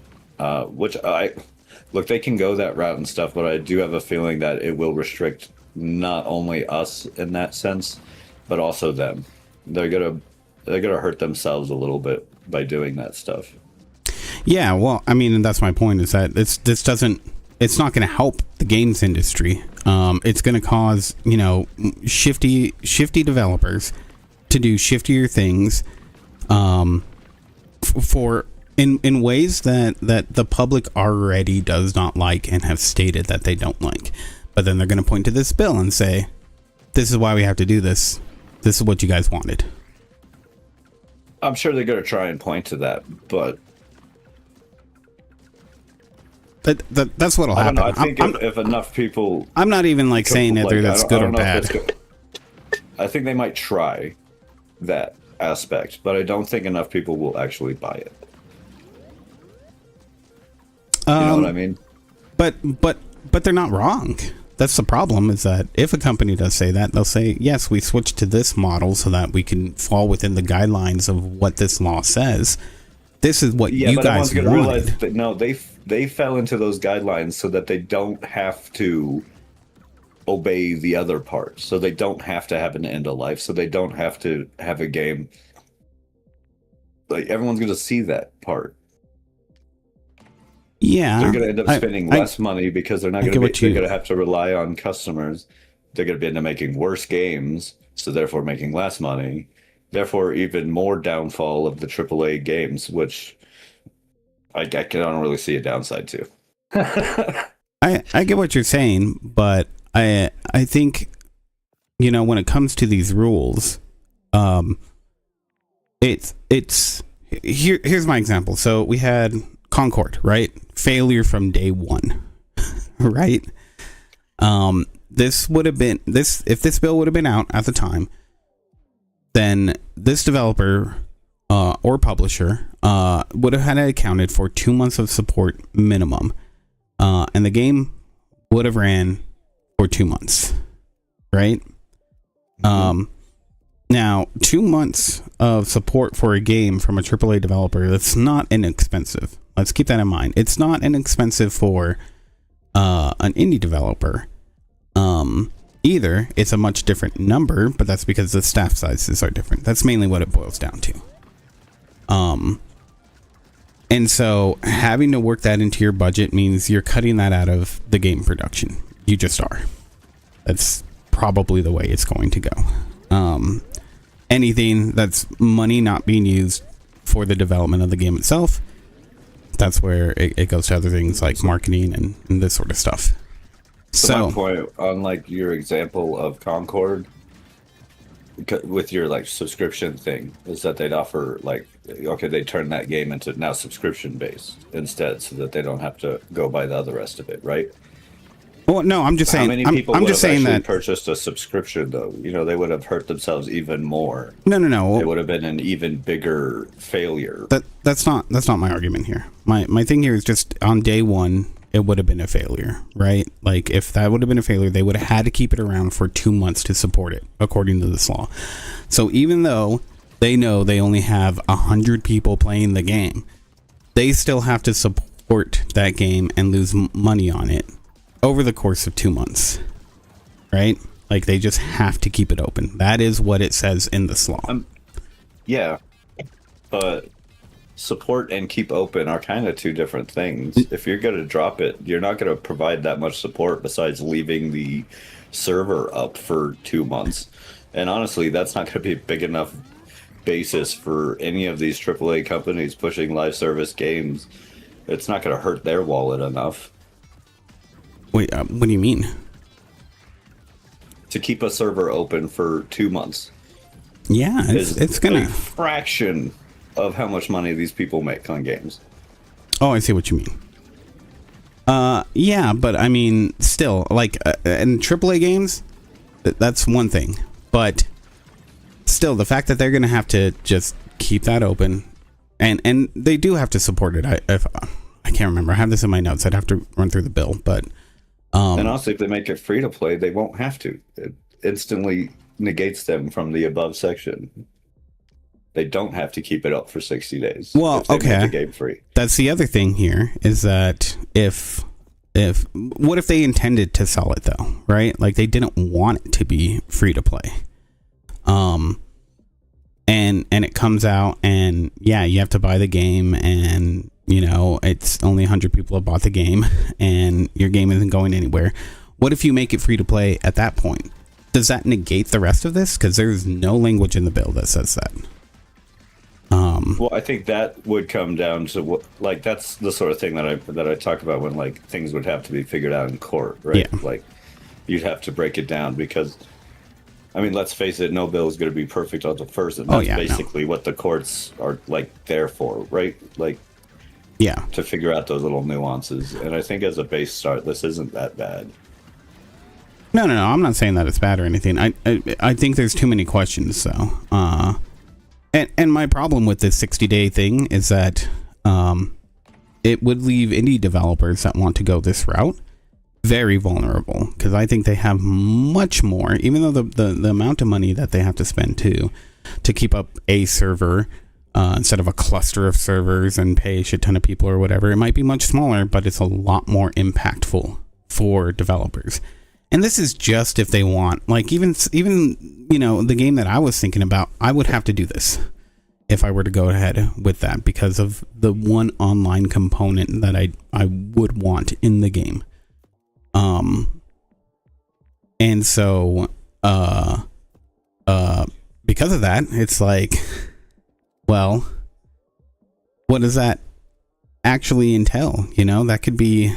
which they can go that route and stuff, but I do have a feeling that it will restrict not only us in that sense, but also them. They're gonna hurt themselves a little bit by doing that stuff. Yeah, well, I mean, and that's my point is that it's not going to help the games industry. It's going to cause, shifty developers to do shiftier things in ways that the public already does not like and have stated that they don't like. But then they're going to point to this bill and say, this is why we have to do this. This is what you guys wanted. I'm sure they're going to try and point to that, but That's what'll I don't happen. know. I think if enough people, I'm not even like saying like, whether that's I good or don't know if bad. it's I think they might try that aspect, but I don't think enough people will actually buy it. You know what I mean? But they're not wrong. That's the problem, is that if a company does say that, they'll say, yes, we switched to this model so that we can fall within the guidelines of what this law says. This is what you but guys everyone's gonna wanted. realize that no, they fell into those guidelines so that they don't have to obey the other part. So they don't have to have an end of life. So they don't have to have a game. Like, everyone's gonna see that part. Yeah. They're gonna end up spending less money because they're not gonna be. They're gonna have to rely on customers. They're gonna be into making worse games, so therefore making less money. Therefore, even more downfall of the AAA games, which I don't really see a downside to. I get what you're saying, but I think, when it comes to these rules, here's my example. So we had Concord, right? Failure from day one, right? This would have been if this bill would have been out at the time, then this developer or publisher would have had it accounted for 2 months of support minimum, and the game would have ran for 2 months, right? Now 2 months of support for a game from a AAA developer, that's not inexpensive. Let's keep that in mind. It's not inexpensive for an indie developer. Either. It's a much different number, but that's because the staff sizes are different. That's mainly what it boils down to. And so having to work that into your budget means you're cutting that out of the game production. You just are. That's probably the way it's going to go. Anything that's money not being used for the development of the game itself, that's where it goes to other things like marketing and this sort of stuff. So my point on like your example of Concord with your like subscription thing is that they'd offer like, okay, they turn that game into now subscription based instead, so that they don't have to go buy the other rest of it, right? Well, no, I'm just saying. How many people I'm would just have saying actually that purchased a subscription though? They would have hurt themselves even more. No. It would have been an even bigger failure. That's not my argument here. My thing here is just on day one, it would have been a failure, right? Like, if that would have been a failure, they would have had to keep it around for 2 months to support it, according to this law. So even though they know they only have 100 people playing the game, they still have to support that game and lose money on it over the course of 2 months, right? Like, they just have to keep it open. That is what it says in this law. Yeah, but support and keep open are kind of two different things. If you're going to drop it, you're not going to provide that much support besides leaving the server up for 2 months. And honestly, that's not going to be a big enough basis for any of these AAA companies pushing live service games. It's not going to hurt their wallet enough. Wait, what do you mean? To keep a server open for 2 months. Yeah, it's gonna a fraction of how much money these people make on games. Oh, I see what you mean. Yeah, but I mean, still, like, in AAA games, that's one thing. But still, the fact that they're gonna have to just keep that open, and they do have to support it. I can't remember. I have this in my notes. I'd have to run through the bill, but and also, if they make it free to play, they won't have to. It instantly negates them from the above section. They don't have to keep it up for 60 days. Well, if they okay. make the game free. That's the other thing here is that what if they intended to sell it though, right? Like, they didn't want it to be free to play. And it comes out and yeah, you have to buy the game, and it's only 100 people have bought the game and your game isn't going anywhere. What if you make it free to play at that point? Does that negate the rest of this? Because there's no language in the bill that says that. Well, I think that would come down to what, like, that's the sort of thing that I talk about when, like, things would have to be figured out in court, right? Yeah. Like, you'd have to break it down because, I mean, let's face it, no bill is going to be perfect on the first, and that's basically what the courts are, like, there for, right? Like, Yeah. to figure out those little nuances. And I think as a base start, this isn't that bad. No, I'm not saying that it's bad or anything. I think there's too many questions, though. And my problem with this 60-day thing is that it would leave indie developers that want to go this route very vulnerable, because I think they have much more, even though the amount of money that they have to spend to keep up a server instead of a cluster of servers and pay a shit ton of people or whatever. It might be much smaller, but it's a lot more impactful for developers. And this is just if they want, like, even the game that I was thinking about, I would have to do this if I were to go ahead with that, because of the one online component that I would want in the game. And so, because of that, it's like, well, what does that actually entail? That could be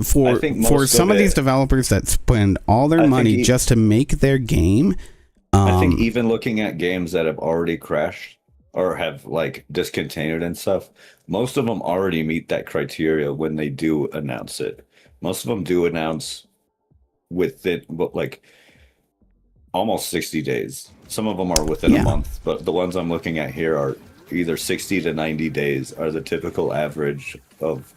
for some of these developers that spend all their money just to make their game. I think even looking at games that have already crashed or have like discontinued and stuff, most of them already meet that criteria when they do announce it. Most of them do announce within like almost 60 days. Some of them are within a month, but the ones I'm looking at here are either 60 to 90 days are the typical average of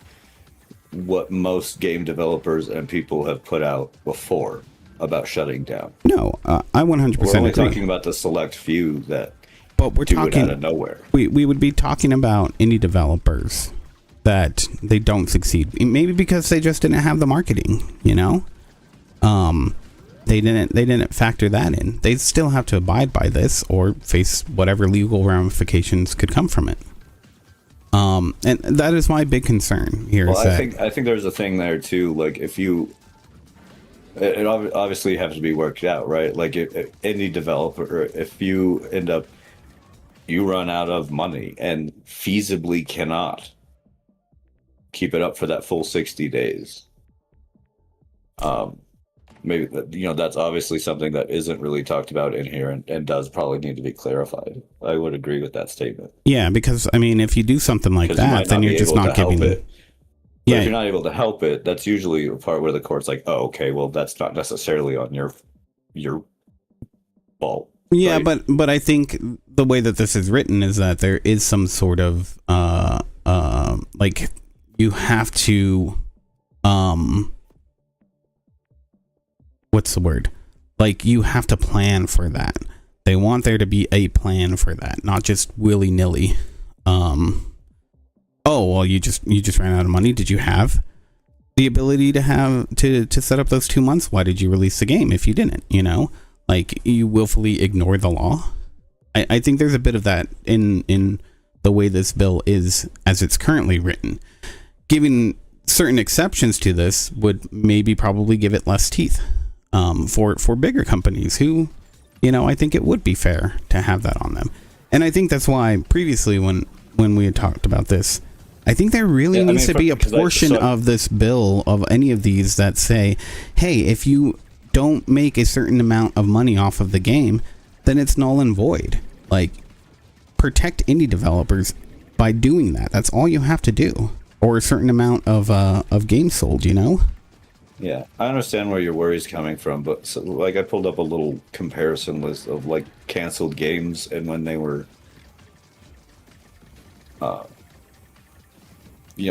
what most game developers and people have put out before about shutting down. No, I 100% We're only agree. talking about the select few that but we're do talking it out of nowhere. We would be talking about indie developers that they don't succeed. Maybe because they just didn't have the marketing, They didn't factor that in. They still have to abide by this or face whatever legal ramifications could come from it. And that is my big concern here. Well, I think there's a thing there too. Like it obviously has to be worked out, right? Like if indie developer, if you run out of money and feasibly cannot keep it up for that full 60 days. Maybe, that's obviously something that isn't really talked about in here and does probably need to be clarified. I would agree with that statement. Yeah, because, if you do something like that, then you're just not giving it. Yeah. If you're not able to help it, that's usually a part where the court's like, oh, okay, well, that's not necessarily on your fault. Yeah, right? but I think the way that this is written is that there is some sort of, like, you have to, what's the word? Like, you have to plan for that. They want there to be a plan for that, not just willy-nilly. Oh, well, you just ran out of money. Did you have the ability to set up those 2 months? Why did you release the game if you didn't? Like, you willfully ignore the law. I think there's a bit of that in the way this bill is as it's currently written. Giving certain exceptions to this would maybe probably give it less teeth. For bigger companies who, I think it would be fair to have that on them. And I think that's why previously when we had talked about this, I think there really needs to be a portion of this bill of any of these that say, hey, if you don't make a certain amount of money off of the game, then it's null and void. Like, protect indie developers by doing that. That's all you have to do. Or a certain amount of games sold, Yeah, I understand where your worry's coming from, but I pulled up a little comparison list of like canceled games and when they were,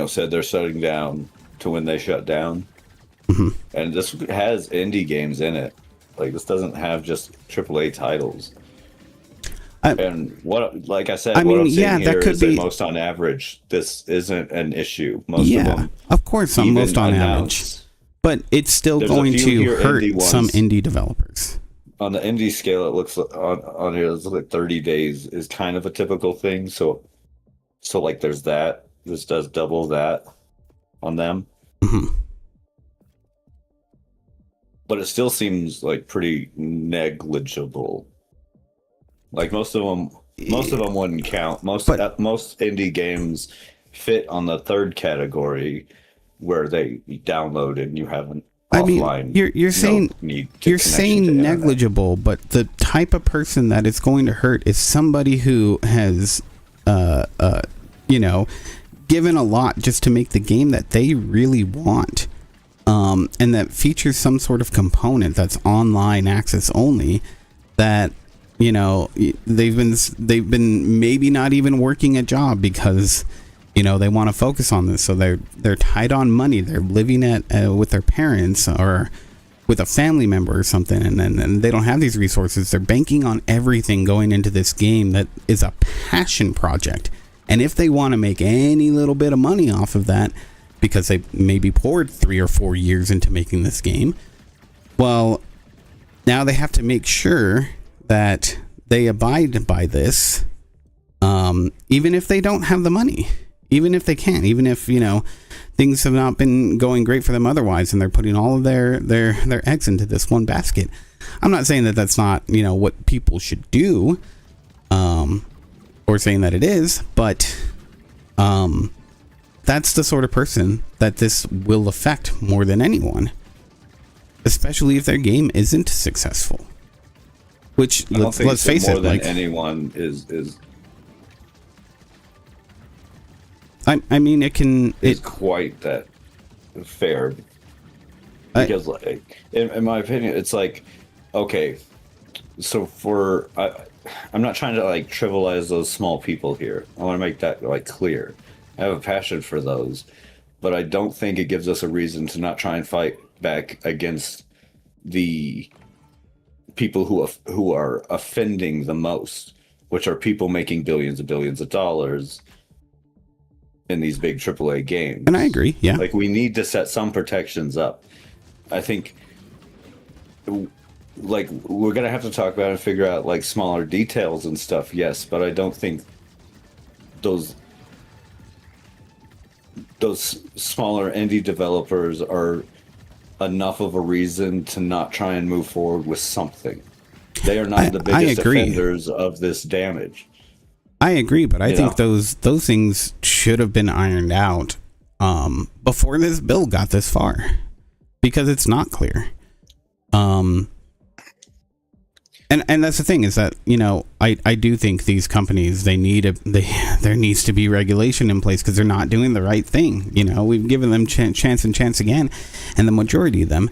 said they're shutting down to when they shut down. Mm-hmm. And this has indie games in it. Like, this doesn't have just AAA titles. And what, like I said, what I'm saying here is that most on average, this isn't an issue. Most of them, of course, most on average. But it's still going to hurt some indie developers. On the indie scale, it looks on here, it's like 30 days is kind of a typical thing. So like there's that. This does double that on them. Mm-hmm. But it still seems like pretty negligible. Like most of them wouldn't count. Most indie games fit on the third category, where they download and you have an offline. You're saying negligible, but the type of person that it's going to hurt is somebody who has given a lot just to make the game that they really want, and that features some sort of component that's online access only, that they've been maybe not even working a job because they want to focus on this, so they're tight on money. They're living with their parents or with a family member or something, and they don't have these resources. They're banking on everything going into this game that is a passion project. And if they want to make any little bit of money off of that, because they maybe poured 3 or 4 years into making this game, well, now they have to make sure that they abide by this, even if they don't have the money, even if they can't, even if, things have not been going great for them otherwise, and they're putting all of their eggs into this one basket. I'm not saying that that's not, what people should do, or saying that it is, but that's the sort of person that this will affect more than anyone, especially if their game isn't successful. Which, let's face it, more than anyone is. I mean, it's quite that fair, because in my opinion, it's like, okay, so I'm not trying to trivialize those small people here. I want to make that clear. I have a passion for those, but I don't think it gives us a reason to not try and fight back against the people who are offending the most, which are people making billions of dollars in these big AAA games. And I agree, yeah. We need to set some protections up. I think we're gonna have to talk about and figure out smaller details and stuff, yes, but I don't think those smaller indie developers are enough of a reason to not try and move forward with something. They are not the biggest offenders of this damage. I agree, but I think those things should have been ironed out before this bill got this far, because it's not clear. And that's the thing, is that I do think these companies, there needs to be regulation in place, because they're not doing the right thing. We've given them chance and chance again, and the majority of them,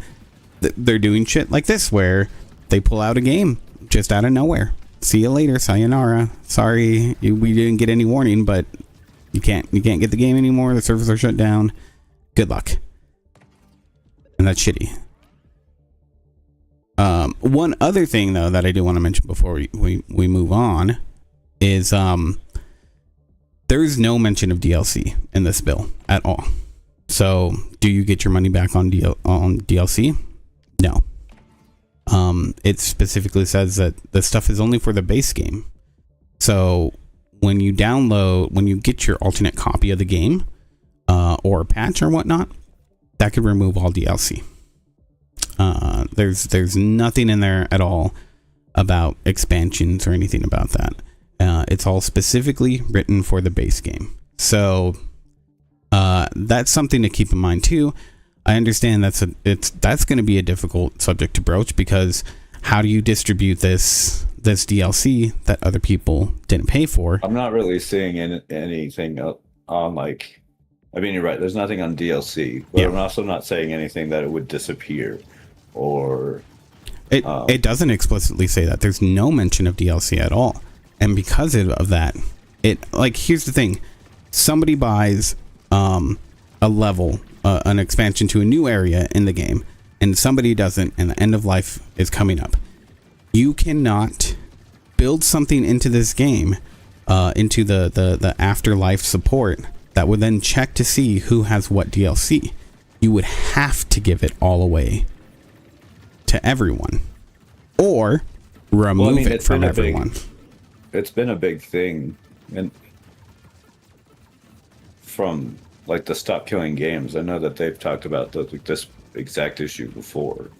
they're doing shit like this, where they pull out a game just out of nowhere. See you later, sayonara. Sorry, we didn't get any warning, but you can't get the game anymore. The servers are shut down. Good luck. And that's shitty. One other thing, though, that I do want to mention before we move on is there is no mention of DLC in this bill at all. So, do you get your money back on DLC? No. It specifically says that the stuff is only for the base game. So when you get your alternate copy of the game, or a patch or whatnot, that could remove all DLC. There's nothing in there at all about expansions or anything about that. It's all specifically written for the base game. So that's something to keep in mind too. I understand that's going to be a difficult subject to broach, because how do you distribute this DLC that other people didn't pay for? I'm not really seeing anything on I mean, you're right. There's nothing on DLC, but I'm also not saying anything that it would disappear, or it doesn't explicitly say that. There's no mention of DLC at all, and because of that, here's the thing: somebody buys a level. An expansion to a new area in the game, and somebody doesn't, and the end of life is coming up. You cannot build something into this game, into the afterlife support, that would then check to see who has what DLC. You would have to give it all away to everyone, or remove it from everyone. It's been a big thing, and from the Stop Killing Games, I know that they've talked about this exact issue before,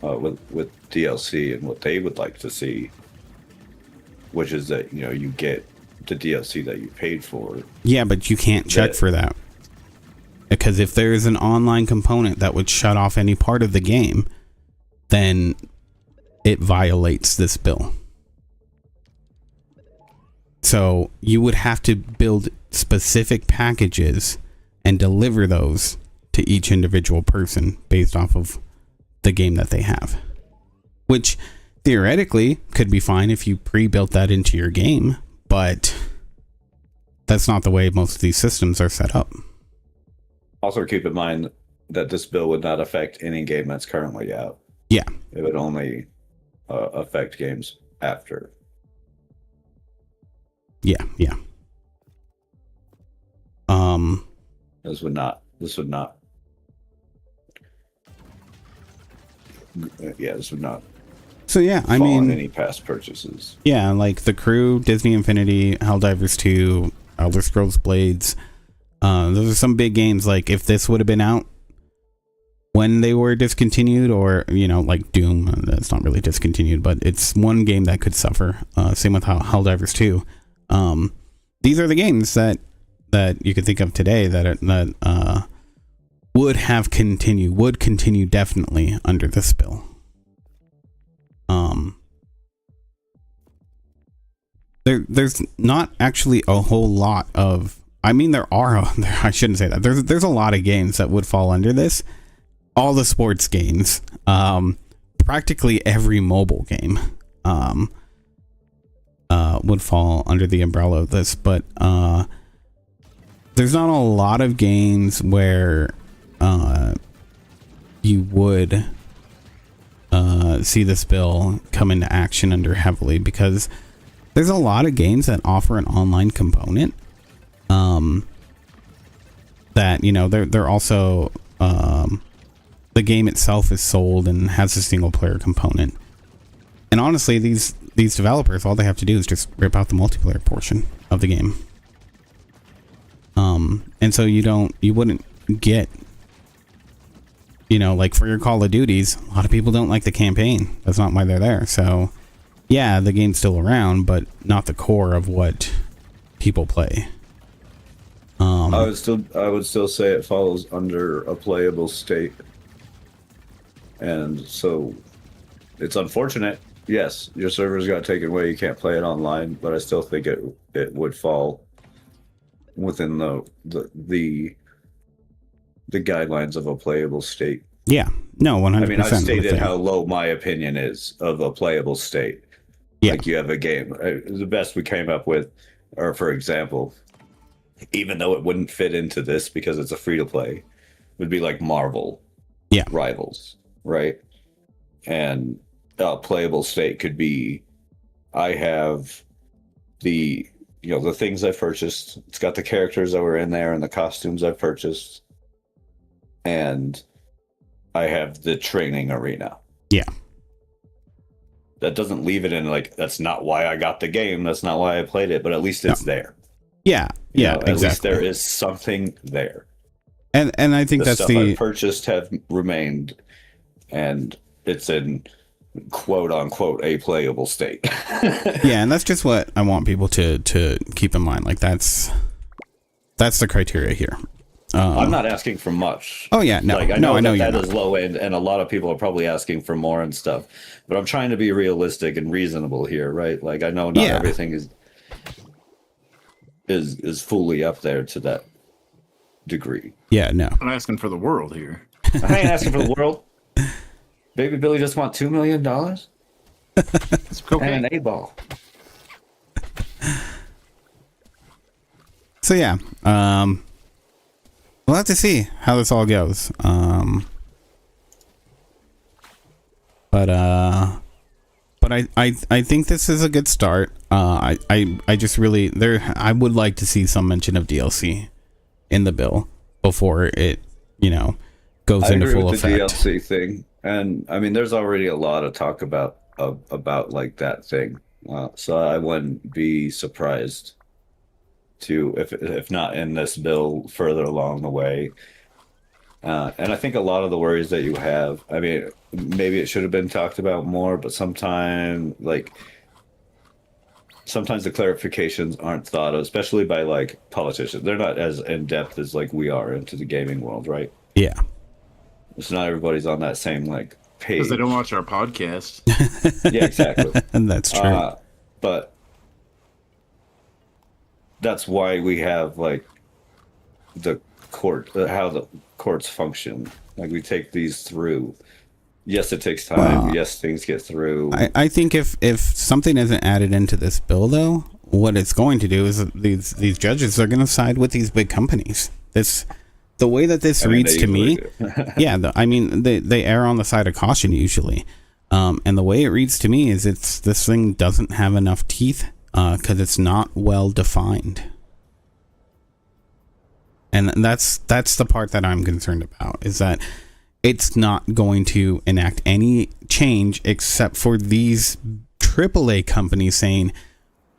with DLC, and what they would like to see, which is that you get the DLC that you paid for. Yeah, but you can't check for that, because if there is an online component that would shut off any part of the game, then it violates this bill. So you would have to build specific packages and deliver those to each individual person based off of the game that they have, which theoretically could be fine if you pre-built that into your game, but that's not the way most of these systems are set up. Also, keep in mind that this bill would not affect any game that's currently out. Yeah. It would only affect games after. Yeah. This would not. This would not So yeah, I fall mean, on any past purchases. yeah, like The Crew, Disney Infinity, Helldivers 2, Elder Scrolls Blades. Those are some big games. Like if this would have been out when they were discontinued, or like Doom, that's not really discontinued, but it's one game that could suffer. Same with Helldivers 2. These are the games that you could think of today that would continue definitely under this bill. There's not actually a whole lot of. I mean, I shouldn't say that. There's a lot of games that would fall under this. All the sports games, practically every mobile game, would fall under the umbrella of this. But there's not a lot of games where you would see this bill come into action under heavily, because there's a lot of games that offer an online component. That they're also the game itself is sold and has a single player component. And honestly, these developers, all they have to do is just rip out the multiplayer portion of the game. And so you wouldn't get, like for your Call of Duties, a lot of people don't like the campaign. That's not why they're there. So yeah, the game's still around, but not the core of what people play. I would still say it falls under a playable state. And so it's unfortunate. Yes, your servers got taken away, you can't play it online, but I still think it would fall within the guidelines of a playable state. Yeah. No, 100%. I mean, I've stated how low my opinion is of a playable state. Yeah. Like you have a game. The best we came up with, or for example, even though it wouldn't fit into this because it's a free-to-play, would be like Marvel Rivals, right? And a playable state could be, I have the things I purchased. It's got the characters that were in there and the costumes I purchased. And I have the training arena. Yeah. That doesn't leave it in like, that's not why I got the game. That's not why I played it, but at least it's there. Yeah. Yeah. At least there is something there. And I think that's stuff I purchased have remained, and it's in quote unquote a playable state. Yeah, and that's just what I want people to keep in mind. Like that's the criteria here. I'm not asking for much. Oh yeah, no, like, I know that you're is low end, and a lot of people are probably asking for more and stuff. But I'm trying to be realistic and reasonable here, right? Like I know not everything is fully up there to that degree. Yeah, no. I'm asking for the world here. I ain't asking for the world. Baby Billy just want $2 million It's okay. and an 8-ball. So yeah, we'll have to see how this all goes. But I think this is a good start. I just really I would like to see some mention of DLC in the bill before it goes into full effect. I agree with the DLC thing, and I mean there's already a lot of talk about like that thing. So I wouldn't be surprised to if not in this bill further along the way. And I think a lot of the worries that you have, I mean, maybe it should have been talked about more, but sometimes the clarifications aren't thought of, especially by like politicians. They're not as in depth as like we are into the gaming world, right? Yeah. So not everybody's on that same like page. Because they don't watch our podcast. Yeah, exactly. And that's true. But that's why we have like the court, how the courts function. Like we take these through. Yes, it takes time. Well, Yes, things get through. I think if something isn't added into this bill, though, what it's going to do is that these judges are going to side with these big companies. The way that this I mean, reads they to me, usually do. yeah, I mean, they err on the side of caution usually. And the way it reads to me is this thing doesn't have enough teeth because it's not well defined. And that's the part that I'm concerned about, is that it's not going to enact any change except for these AAA companies saying,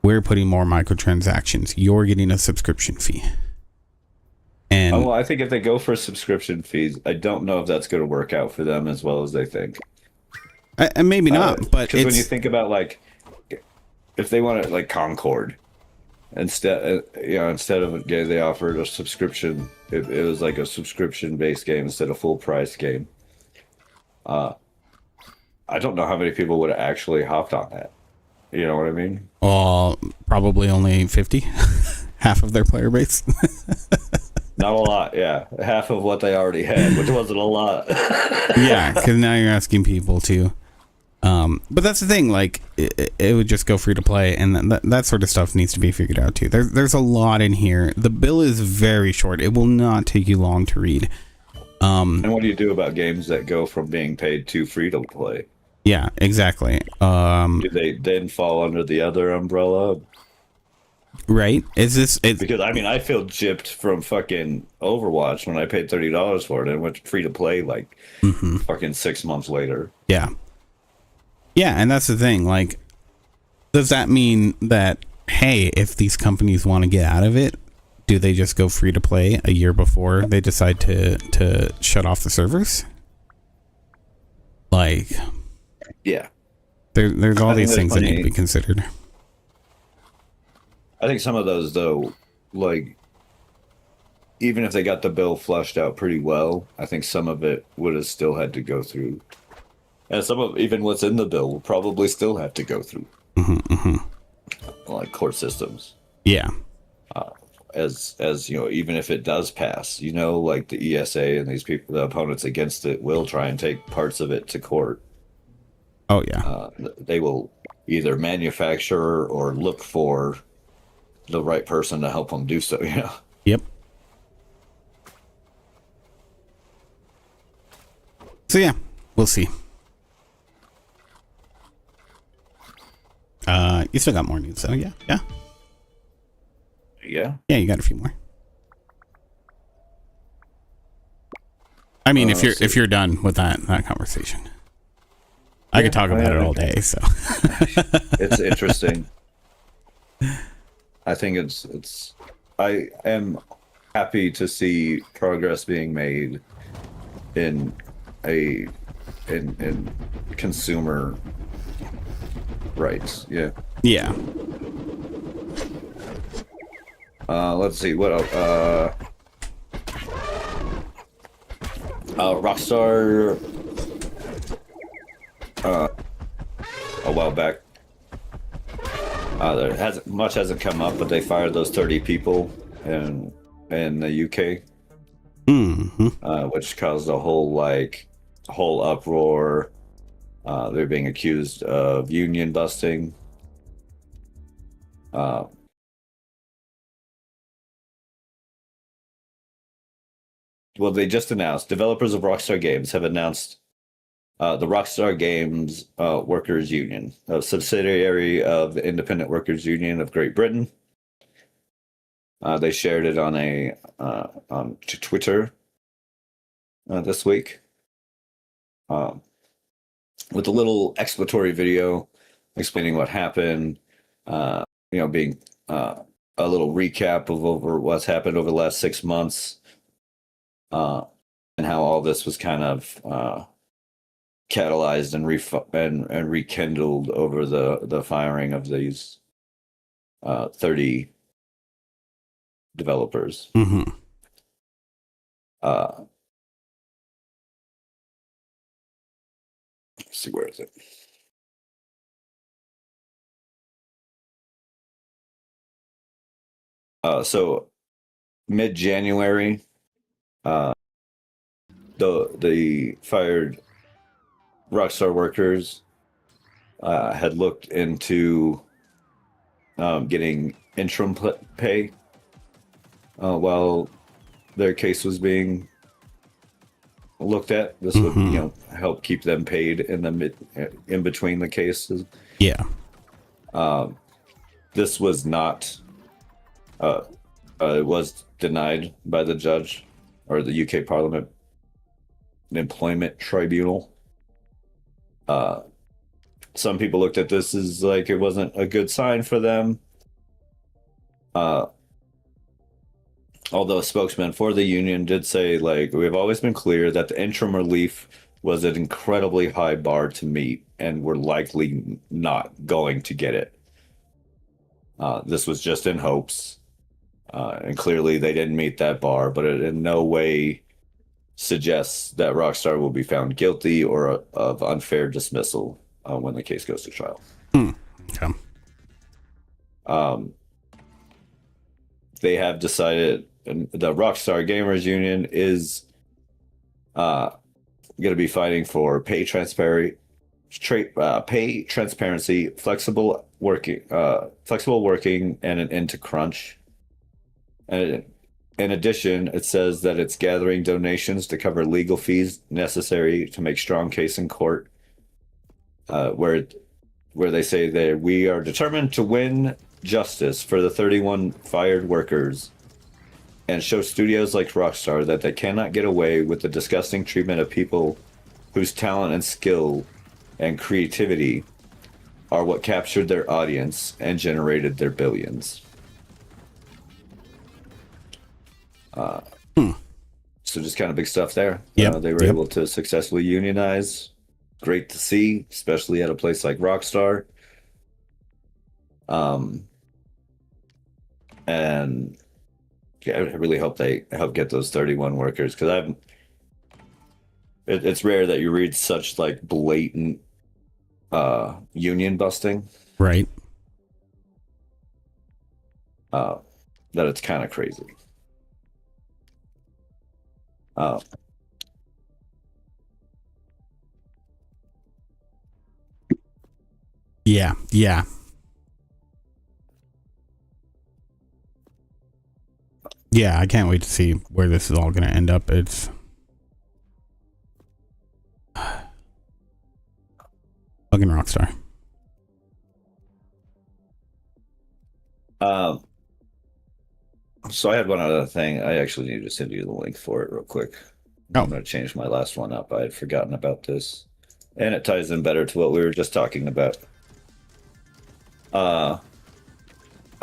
we're putting more microtransactions. You're getting a subscription fee. And Oh, well, I think if they go for subscription fees, I don't know if that's going to work out for them as well as they think. maybe not, but Because when you it's think about like, if they want to like Concord, instead of a game, they offered a subscription. It was like a subscription based game instead of full price game. I don't know how many people would have actually hopped on that. You know what I mean? probably only 50, half of their player base. Not a lot, yeah. Half of what they already had, which wasn't a lot. Yeah, because now you're asking people to. But that's the thing, like, it would just go free to play, and that sort of stuff needs to be figured out too. There's a lot in here. The bill is very short. It will not take you long to read. And what do you do about games that go from being paid to free to play? Yeah, exactly. Do they then fall under the other umbrella? Right? It's Because I mean, I feel gypped from fucking Overwatch when I paid $30 for it and went free to play like fucking 6 months later. yeah. Yeah, and that's the thing. Like, does that mean that, hey, if these companies want to get out of it, do they just go free to play a year before they decide to shut off the servers? Like, Yeah. there's all I think these there's things that need to plenty- be considered. I think some of those though, like even if they got the bill flushed out pretty well, I think some of it would have still had to go through. And some of even what's in the bill will probably still have to go through. Like court systems. Yeah. As you know, even if it does pass, you know, like the ESA and these people, the opponents against it will try and take parts of it to court. Oh, yeah. They will either manufacture or look for the right person to help them do so, you know. Yep. So, yeah, we'll see. You still got more news, so yeah. Yeah. Yeah. Yeah, you got a few more. I mean, if you're done with that conversation, I could talk about it all day. So It's interesting. I think it's I am happy to see progress being made in in consumer rights. Yeah. yeah, Let's see what else. Rockstar. A while back. There hasn't come up, but they fired those 30 people in the UK, which caused a whole uproar. They're being accused of union busting. Well, they just announced, developers of Rockstar Games have announced the Rockstar Games Workers Union, a subsidiary of the Independent Workers Union of Great Britain. They shared it on Twitter this week with a little explanatory video explaining what happened. Being a little recap of over what's happened over the last 6 months. And how all this was kind of catalyzed and rekindled over the firing of these 30 developers. mm-hmm. Let's see, where is it? So mid-January, the fired Rockstar workers had looked into getting interim pay while their case was being looked at. This would, help keep them paid in between the cases. Yeah. This was not. It was denied by the judge or the UK Parliament Employment Tribunal. Some people looked at this as like it wasn't a good sign for them. Although a spokesman for the union did say, like, we've always been clear that the interim relief was an incredibly high bar to meet, and we're likely not going to get it. This was just in hopes, and clearly they didn't meet that bar, but it in no way suggests that Rockstar will be found guilty or of unfair dismissal when the case goes to trial. Okay. They have decided, and the Rockstar Gamers Union is going to be fighting for pay transparency, flexible working, and an end to crunch. And in addition, it says that it's gathering donations to cover legal fees necessary to make strong case in court. Where they say that we are determined to win justice for the 31 fired workers and show studios like Rockstar that they cannot get away with the disgusting treatment of people whose talent and skill and creativity are what captured their audience and generated their billions. So just kind of big stuff there. Yep. They were able to successfully unionize. Great to see, especially at a place like Rockstar. And yeah, I really hope they help get those 31 workers, because it's rare that you read such like blatant union busting. Right. That it's kind of crazy. Yeah. Yeah, I can't wait to see where this is all going to end up. It's fucking Rockstar. So I had one other thing. I actually need to send you the link for it real quick. I'm going to change my last one up. I had forgotten about this, and it ties in better to what we were just talking about.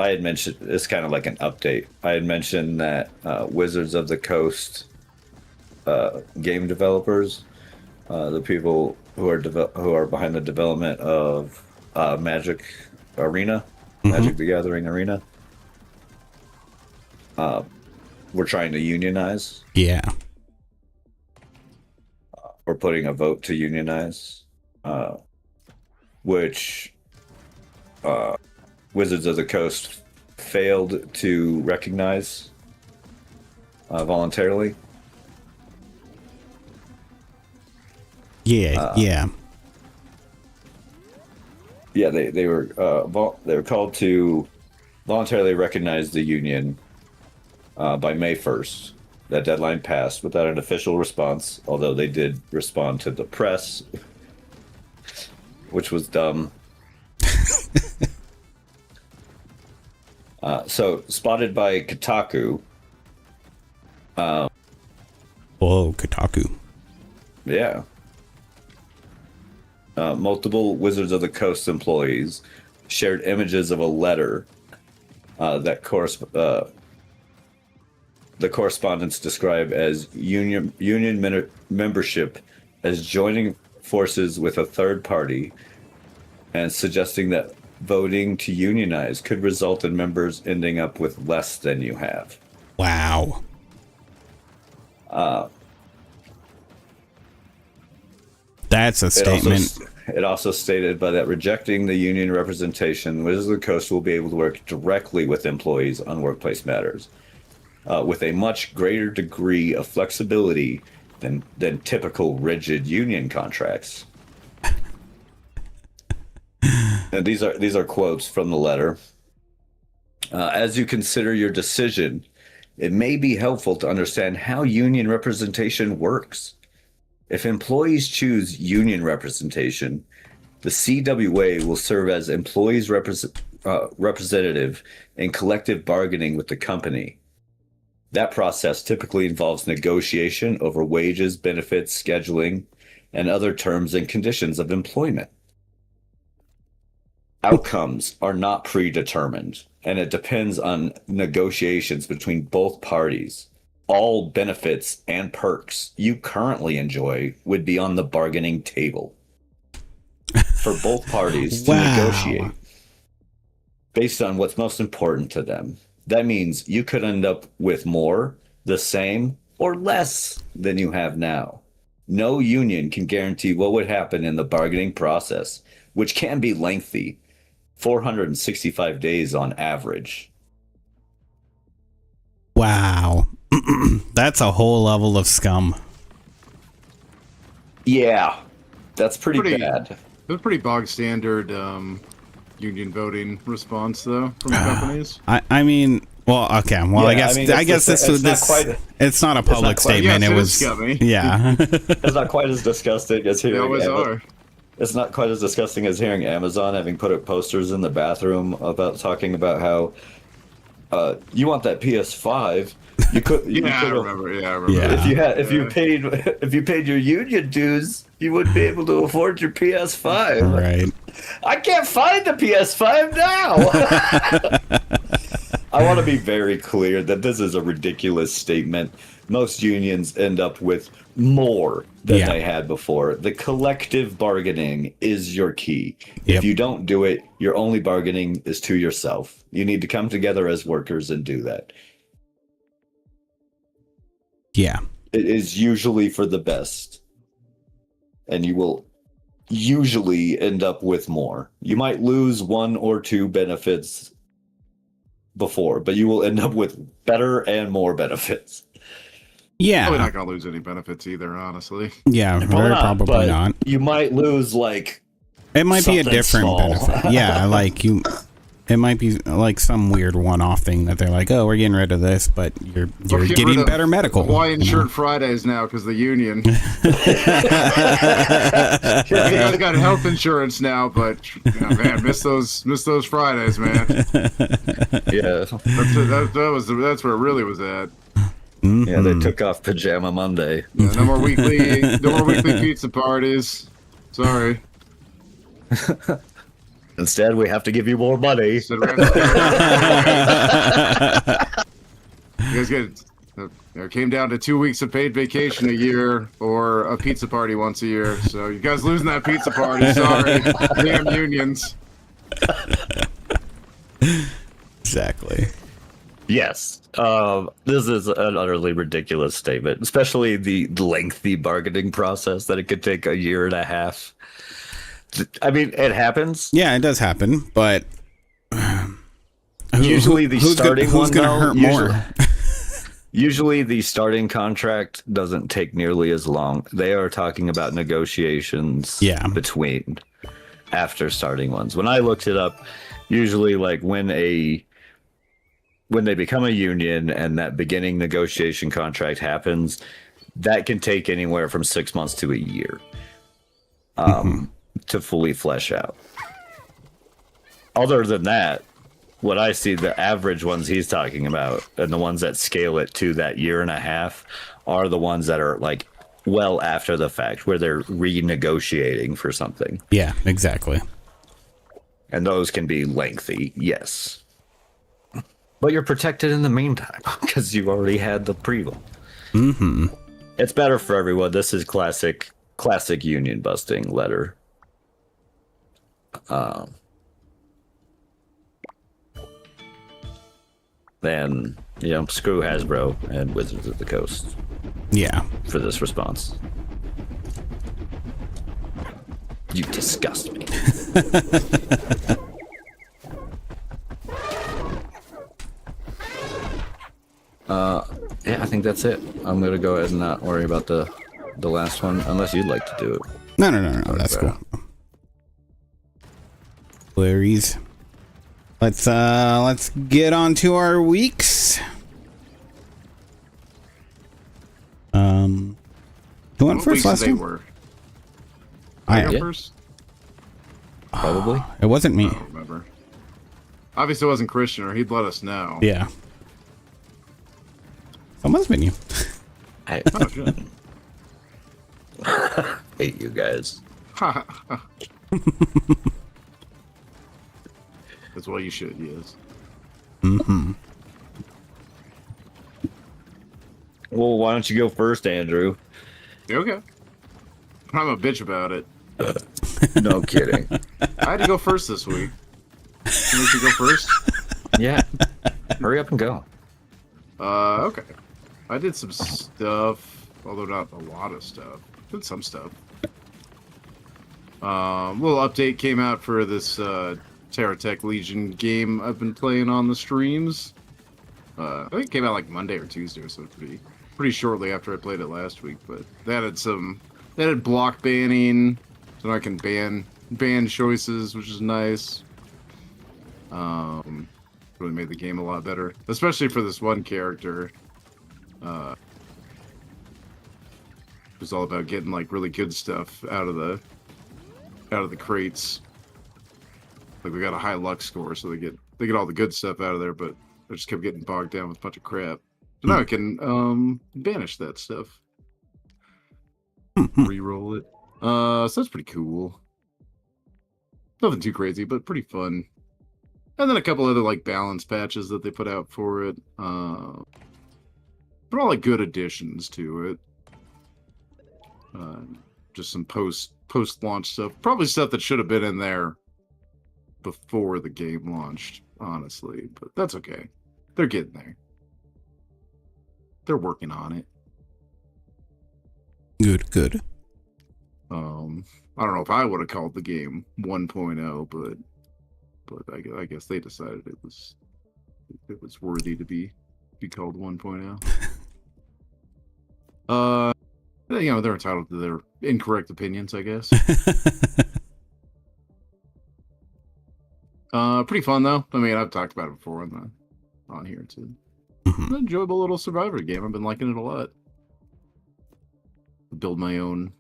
I had mentioned, it's kind of like an update. I had mentioned that Wizards of the Coast game developers, the people who are behind the development of Magic Arena, Magic the Gathering Arena, we're trying to unionize. Yeah. We're putting a vote to unionize, which Wizards of the Coast failed to recognize voluntarily. Yeah. Yeah, they were called to voluntarily recognize the union by May 1st. That deadline passed without an official response, although they did respond to the press, which was dumb. So, spotted by Kotaku. Whoa, Kotaku. Yeah. Multiple Wizards of the Coast employees shared images of a letter that the correspondents describe as union membership as joining forces with a third party, and suggesting that voting to unionize could result in members ending up with less than you have. Wow. That's a statement. It also stated by that rejecting the union representation, Wizards of the Coast will be able to work directly with employees on workplace matters, with a much greater degree of flexibility than typical rigid union contracts. And these are quotes from the letter. As you consider your decision, it may be helpful to understand how union representation works. If employees choose union representation, the CWA will serve as employees' representative in collective bargaining with the company. That process typically involves negotiation over wages, benefits, scheduling, and other terms and conditions of employment. Outcomes are not predetermined, and it depends on negotiations between both parties. All benefits and perks you currently enjoy would be on the bargaining table for both parties to negotiate based on what's most important to them. That means you could end up with more, the same, or less than you have now. No union can guarantee what would happen in the bargaining process, which can be lengthy, 465 days on average. Wow. That's a whole level of scum. Yeah, that's pretty bad. It's a pretty bog standard union voting response, though, from companies. I mean, well, okay. Well, Yeah, I guess this it's not a public statement. Yes, it it was is scummy. Yeah. It's not quite as disgusting as They hearing. always are. It's not quite as disgusting as hearing Amazon having put up posters in the bathroom about talking about how you want that PS5. You could. I remember. Yeah. If you paid your union dues, you wouldn't be able to afford your PS5. Right. I can't find the PS5 now. I want to be very clear that this is a ridiculous statement. Most unions end up with more than they had before. The collective bargaining is your key. Yep. If you don't do it, your only bargaining is to yourself. You need to come together as workers and do that. Yeah. It is usually for the best. And you will usually end up with more. You might lose one or two benefits before, but you will end up with better and more benefits. Yeah. Probably not gonna lose any benefits either, honestly. Yeah. Probably not. You might lose like It might be a something different small. benefit. Yeah, like it might be like some weird one-off thing that they're like, oh, we're getting rid of this, but you're Get getting rid of better medical. Hawaiian you know? shirt Fridays now because the union. You guys got health insurance now, but man, miss those Fridays, man. Yeah. That's where it really was at. Yeah, they took off Pajama Monday. Yeah, no more weekly pizza parties. Sorry. Instead, we have to give you more money. You guys get it came down to 2 weeks of paid vacation a year or a pizza party once a year. So you guys losing that pizza party. Sorry. Damn unions. Exactly. Yes. This is an utterly ridiculous statement, especially the lengthy bargaining process that it could take a year and a half. I mean, it happens. Yeah, it does happen, but Usually the starting one, who's gonna though, hurt more? Usually the starting contract doesn't take nearly as long. They are talking about negotiations between after starting ones. When I looked it up, usually like when they become a union and that beginning negotiation contract happens, that can take anywhere from 6 months to a year to fully flesh out. Other than that, what I see, the average ones he's talking about and the ones that scale it to that year and a half are the ones that are like well after the fact, where they're renegotiating for something. Yeah, exactly. And those can be lengthy, yes. But you're protected in the meantime because you already had the preval. Mm-hmm. It's better for everyone. This is classic union busting letter. Then, screw Hasbro and Wizards of the Coast Yeah. for this response. You disgust me. Yeah, I think that's it. I'm gonna go ahead and not worry about the last one, unless you'd like to do it. No. That's cool. Worries. Let's get on to our weeks. Who went What first weeks last they time? were? I I go Yeah. first? Probably. It wasn't me. I don't remember. Obviously, it wasn't Christian, or he'd let us know. Yeah. Someone's been you. I Oh, shit. hate you guys. That's what you should, yes. Mm-hmm. Well, why don't you go first, Andrew? You okay? I'm a bitch about it. No kidding. I had to go first this week. You want to go first? Yeah. Hurry up and go. Okay. I did some stuff, although not a lot of stuff. Did some stuff. Little update came out for this TerraTech Legion game I've been playing on the streams. I think it came out like Monday or Tuesday, so pretty shortly after I played it last week. But they added block banning, so now I can ban choices, which is nice. Really made the game a lot better, especially for this one character. It was all about getting like really good stuff out of the crates. Like we got a high luck score, so they get all the good stuff out of there, but I just kept getting bogged down with a bunch of crap. So now I can banish that stuff. Re-roll it. So that's pretty cool. Nothing too crazy, but pretty fun. And then a couple other like balance patches that they put out for it. But all like good additions to it. Just some post launch stuff. Probably stuff that should have been in there before the game launched, honestly. But that's okay. They're getting there. They're working on it. Good. I don't know if I would have called the game 1.0, but I guess they decided it was worthy to be called 1.0. You know, they're entitled to their incorrect opinions, I guess. Pretty fun though. I mean, I've talked about it before on here too. An enjoyable little Survivor game. I've been liking it a lot. Build my own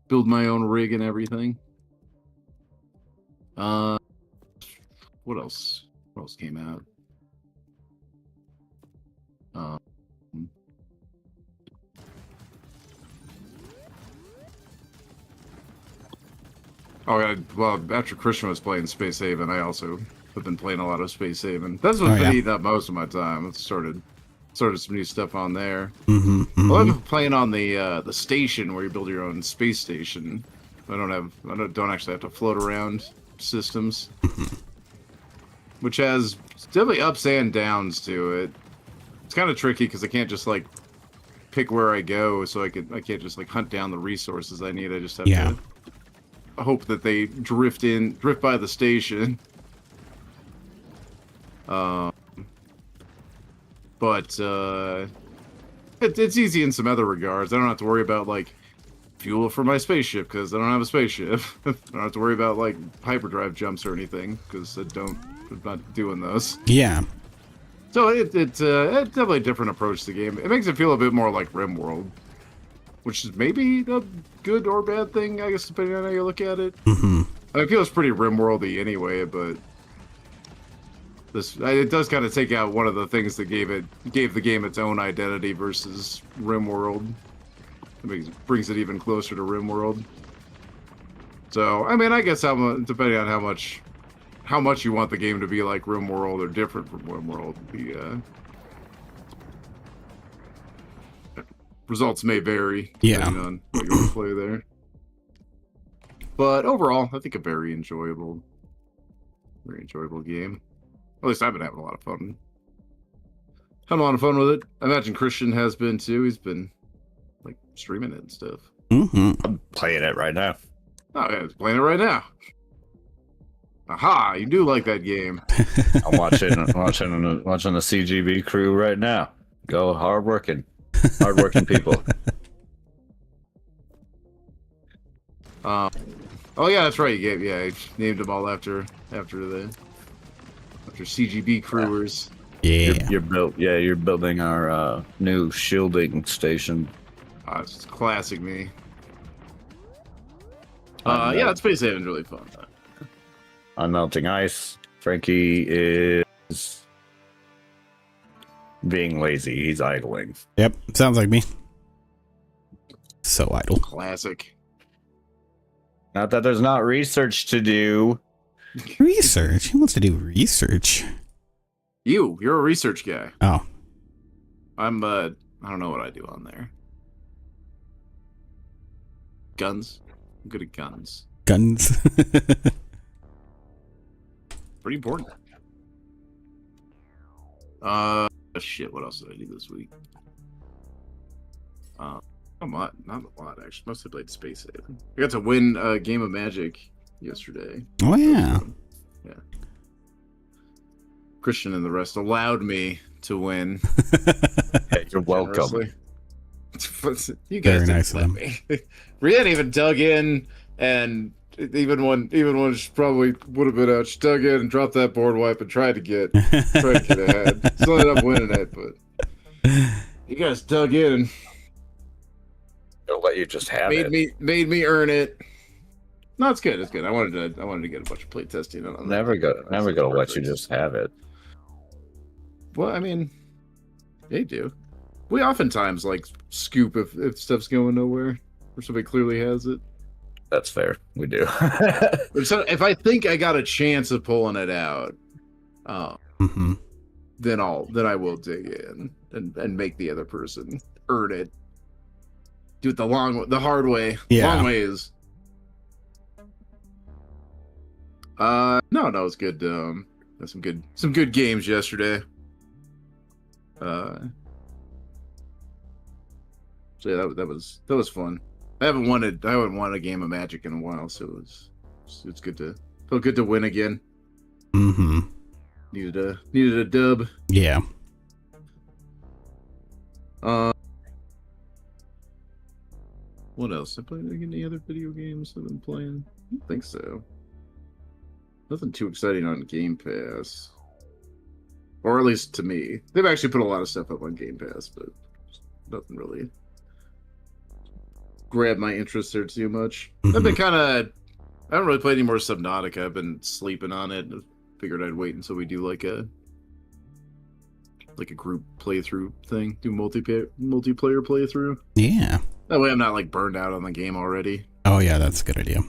rig and everything. What else? What else came out? Well, after Christian was playing Space Haven, I also have been playing a lot of Space Haven. That's what's been eating up most of my time. I've started some new stuff on there. Well, I've been playing on the station where you build your own space station. I don't actually have to float around systems, which has definitely ups and downs to it. It's kind of tricky because I can't just like pick where I go, so I can't just like hunt down the resources I need. I just have to hope that they drift by the station. But it's easy in some other regards. I don't have to worry about like fuel for my spaceship because I don't have a spaceship. I don't have to worry about like hyperdrive jumps or anything because I'm not doing those. Yeah. So it's definitely a different approach to the game. It makes it feel a bit more like RimWorld, which is maybe a good or bad thing, I guess, depending on how you look at it. I mean, it feels pretty RimWorld-y anyway, but it does kind of take out one of the things that gave the game its own identity versus RimWorld. It brings it even closer to RimWorld. So, I mean, I guess depending on how much you want the game to be like RimWorld or different from RimWorld, the results may vary depending on what you want to play there. But overall, I think a very enjoyable game. At least I've been having a lot of fun. Having a lot of fun with it. I imagine Christian has been too. He's been like streaming it and stuff. I'm playing it right now. Oh, yeah, it's playing it right now. Aha! You do like that game. I'm watching the CGB crew right now. Go hardworking people. Oh yeah, that's right. You named them all after CGB crewers. Yeah. You're building our new shielding station. It's just classic me. I'm Yeah, Space Haven's really fun. on melting ice. Frankie is being lazy. He's idling. Yep. Sounds like me. So idle. Classic. Not that there's not research to do. Research? Who wants to do research? You're a research guy. Oh. I'm I don't know what I do on there. Guns. I'm good at guns. Guns. Pretty important. Shit, what else did I do this week? Not a lot actually. Mostly played Space Haven. I got to win a game of Magic yesterday. Oh, yeah. Yeah. Christian and the rest allowed me to win. Hey, you're welcome. Generously. You guys Very didn't nice of let them. me. Brienne even dug in, and even when she probably would have been out, she dug in and dropped that board wipe and tried to get ahead. Still ended up winning it, but you guys dug in and They'll let you just have it. made me earn it. No, it's good. It's good. I wanted to get a bunch of play testing on that. Never gonna let you just have it. Well, I mean, they do. We oftentimes like scoop if stuff's going nowhere or somebody clearly has it. That's fair. We do. So if I think I got a chance of pulling it out, Mm-hmm. then I will dig in and make the other person earn it. Do it the hard way. Yeah. Long ways. No, it's good. There's some good games yesterday. So yeah, that was fun. I haven't won a game of Magic in a while, so it's good to win again. Mm-hmm. Needed a dub. Yeah. What else? I played any other video games I've been playing? I don't think so. Nothing too exciting on Game Pass. Or at least to me. They've actually put a lot of stuff up on Game Pass, but nothing really grabbed my interest there too much. I've been I haven't really played any more Subnautica. I've been sleeping on it. Figured I'd wait until we do like a group playthrough thing. Do multiplayer playthrough. Yeah. That way I'm not like burned out on the game already. Oh, yeah, that's a good idea.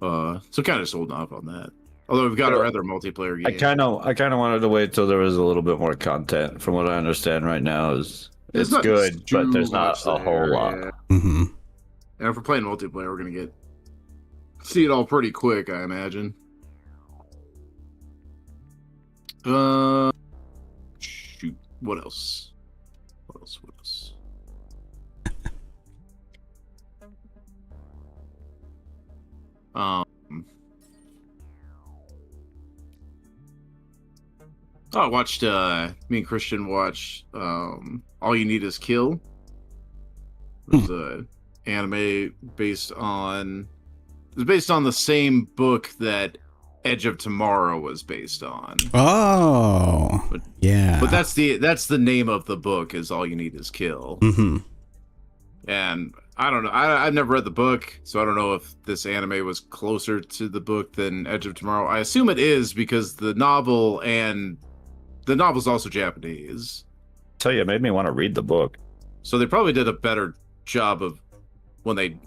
So kind of holding off on that. Although we've got our other multiplayer I game. kind of wanted to wait till there was a little bit more content. From what I understand right now, it's not good, too but there's not much a whole there, lot. yeah. Mm-hmm. And if we're playing multiplayer, we're gonna see it all pretty quick, I imagine. Shoot. What else? I watched me and Christian watched All You Need Is Kill. It was an anime based on the same book that Edge of Tomorrow was based on. Oh, yeah. But that's the name of the book, is All You Need Is Kill. Mm-hmm. And I don't know. I've never read the book, so I don't know if this anime was closer to the book than Edge of Tomorrow. I assume it is, because the novel's also Japanese. Tell you, it made me want to read the book. So they probably did a better job of when they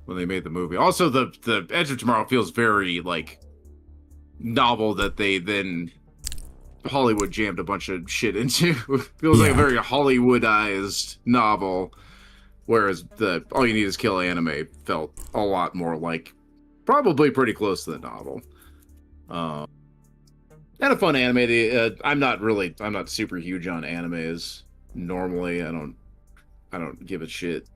made the movie. Also, the Edge of Tomorrow feels very like novel that they then Hollywood jammed a bunch of shit into. Feels like a very Hollywoodized novel, whereas the All You Need Is Kill anime felt a lot more like probably pretty close to the novel. And a fun anime. I'm not super huge on animes normally. I don't give a shit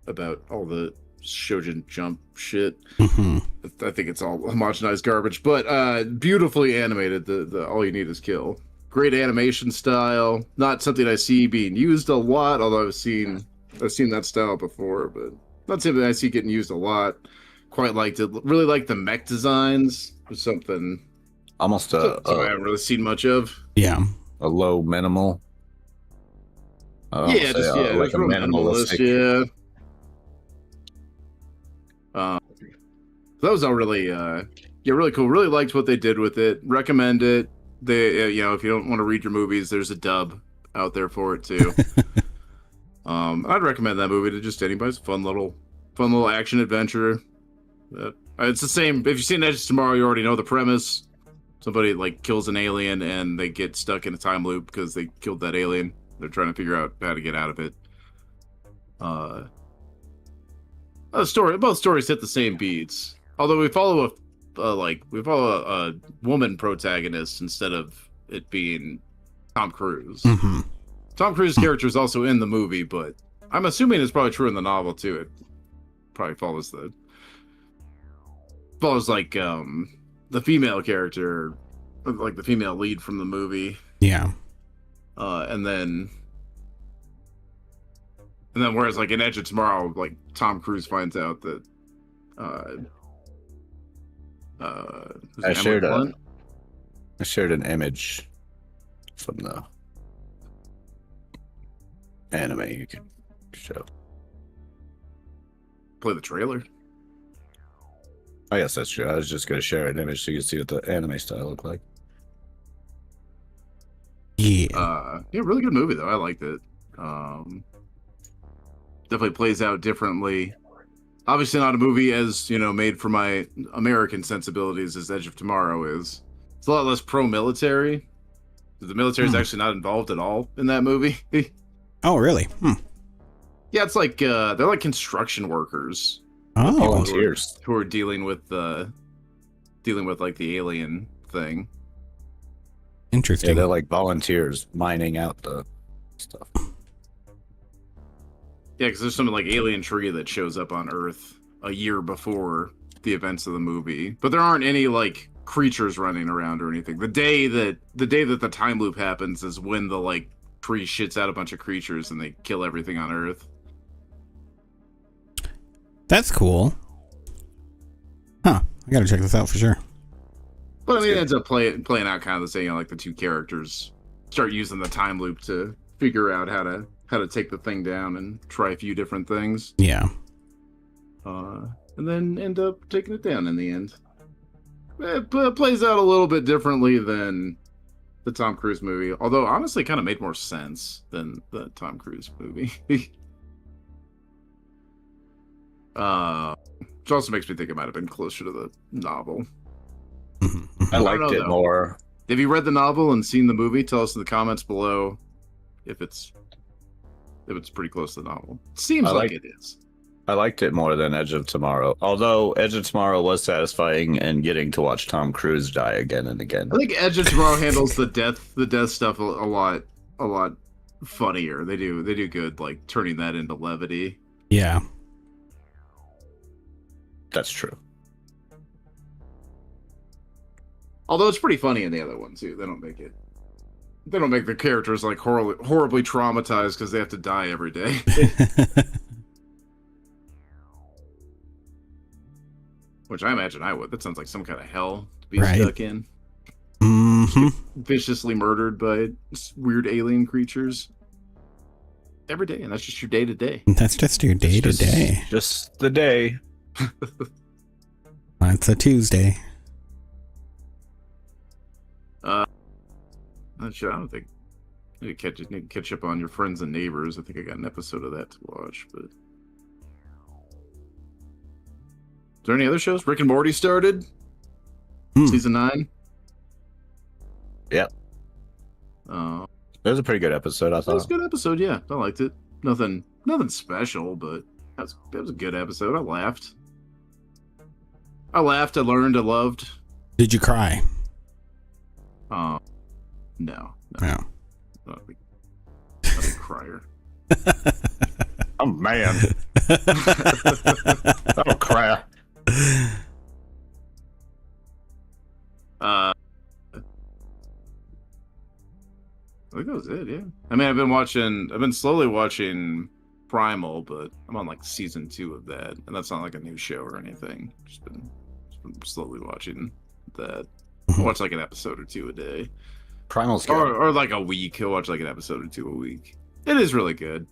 about all the Shonen Jump shit. Mhm. I think it's all homogenized garbage, but beautifully animated. The all you need is kill. Great animation style. Not something I see being used a lot, although I've seen that style before, but not something I see getting used a lot. Quite liked it. Really liked the mech designs. Was something Almost something I haven't really seen much of. Yeah. a low minimal. Yeah, just like it's a real minimalistic. minimalist. That was all really really cool. Really liked what they did with it. Recommend it. They if you don't want to read your movies, there's a dub out there for it too. I'd recommend that movie to just anybody. It's a fun little action adventure. It's the same. If you've seen Edge of Tomorrow, you already know the premise. Somebody like kills an alien and they get stuck in a time loop because they killed that alien. They're trying to figure out how to get out of it. Both stories hit the same beats. Although we follow a woman protagonist instead of it being Tom Cruise. Mhm. Tom Cruise's character is also in the movie, but I'm assuming it's probably true in the novel too. It probably follows like the female character, like the female lead from the movie. Yeah. And then whereas like in Edge of Tomorrow, like Tom Cruise finds out that I shared Blunt? an image from the anime you can show. Play the trailer. Oh yes, that's true. I was just gonna share an image so you can see what the anime style look like. Yeah. Really good movie though. I liked it. Definitely plays out differently. Obviously not a movie as, made for my American sensibilities as Edge of Tomorrow is. It's a lot less pro-military. The military is actually not involved at all in that movie. Oh, really? Yeah, it's like they're like construction workers Oh, Volunteers. who are dealing with like the alien thing. Yeah, interesting. they're like volunteers mining out the stuff. Yeah, because there's some like alien tree that shows up on Earth a year before the events of the movie, but there aren't any like creatures running around or anything. The day that the time loop happens is when the like tree shits out a bunch of creatures and they kill everything on Earth. That's cool. Huh. I gotta check this out for sure. But I mean, it ends up playing out kind of the same. Like the two characters start using the time loop to figure out how to take the thing down and try a few different things. Yeah. And then end up taking it down in the end. It plays out a little bit differently than the Tom Cruise movie, although honestly kind of made more sense than the Tom Cruise movie. Which also makes me think it might have been closer to the novel. I liked know, it though. more. Have you read the novel and seen the movie? Tell us in the comments below if it's pretty close to the novel. It seems like it is. I liked it more than Edge of Tomorrow. Although Edge of Tomorrow was satisfying and getting to watch Tom Cruise die again and again. I think Edge of Tomorrow handles the death stuff a lot funnier. They do good like turning that into levity. Yeah. That's true. Although it's pretty funny in the other one too. They don't make the characters like horribly traumatized because they have to die every day. Which I imagine I would. That sounds like some kind of hell to be Right. stuck in. Hmm. Viciously murdered by weird alien creatures every day, and that's just your day to day. That's just your day to day. Just the day. That's a Tuesday. I don't think you need to catch up on your friends and neighbors. I think I got an episode of that to watch. But is there any other shows? Rick and Morty started season 9. Yep. It was a pretty good episode, I That was thought. a good episode. Yeah, I liked it. Nothing special, but that was a good episode. I laughed. I learned. I loved. Did you cry? No. No. Not a big crier. Oh man. Oh crap! I think that was it. Yeah. I mean, I've been slowly watching Primal, but I'm on like season 2 of that, and that's not like a new show or anything. Just been slowly watching that. I watch like an episode or 2 a day, Primal's good. or like a week. I'll watch like an episode or 2 a week. It is really good.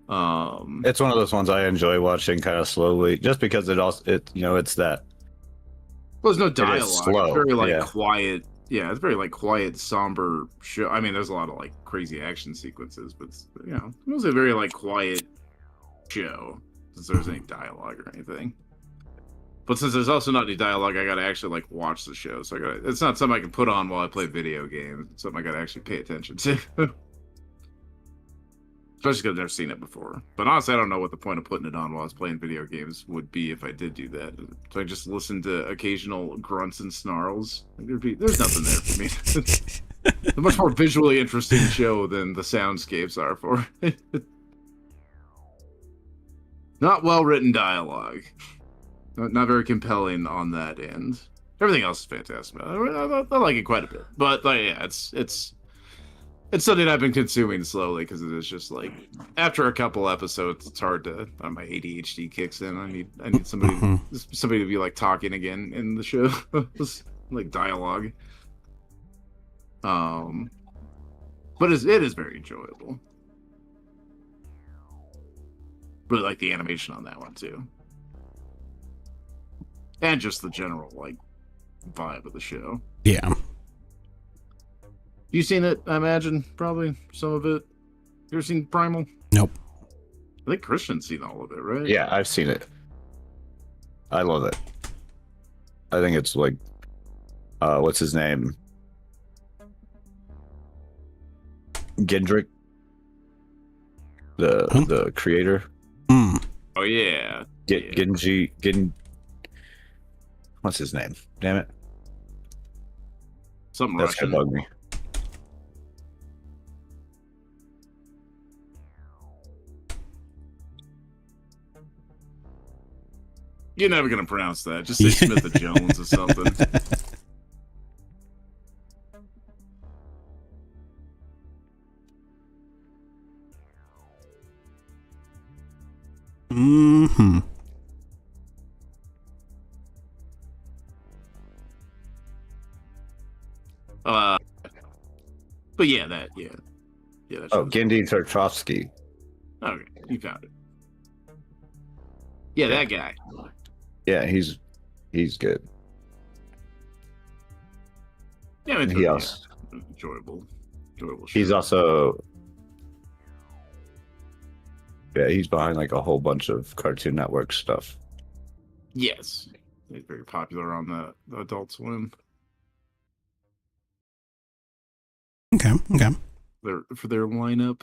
It's one of those ones I enjoy watching kind of slowly, just because it's that. Well, there's no is dialogue. slow, It's very like yeah. quiet. Yeah, it's very like quiet, somber show. I mean, there's a lot of like crazy action sequences, but it's, it was a very like quiet show since there's any dialogue or anything. But since there's also not any dialogue, I gotta actually like watch the show. So it's not something I can put on while I play video games. It's something I gotta actually pay attention to. Especially because I've never seen it before. But honestly, I don't know what the point of putting it on while I was playing video games would be if I did do that. So I just listen to occasional grunts and snarls. Like, there's nothing there for me. It's a much more visually interesting show than the soundscapes are for. Not well written dialogue. Not very compelling on that end. Everything else is fantastic. I like it quite a bit. But yeah, it's something I've been consuming slowly because it is just like after a couple episodes, it's hard to. My ADHD kicks in. I need somebody to be like talking again in the show, like dialogue. But it is very enjoyable. Really like the animation on that one too, and just the general like vibe of the show. Yeah. You seen it? I imagine probably some of it. You ever seen Primal? Nope. I think Christian's seen all of it, right? Yeah, I've seen it. I love it. I think it's like, what's his name? Gendrick, the creator. Mm. Oh yeah. Genji. What's his name? Damn it. Something That's Russian. gonna bug me. You're never gonna pronounce that. Just say Smith and Jones or something. Hmm. But yeah, that That Oh, show's- Gendy Tartakovsky. Okay, you found it. Yeah, that guy. Yeah, he's good. Yeah, it's He also enjoyable show. he's also he's behind like a whole bunch of Cartoon Network stuff. Yes, he's very popular on the Adult Swim. Okay. Okay. For their lineup.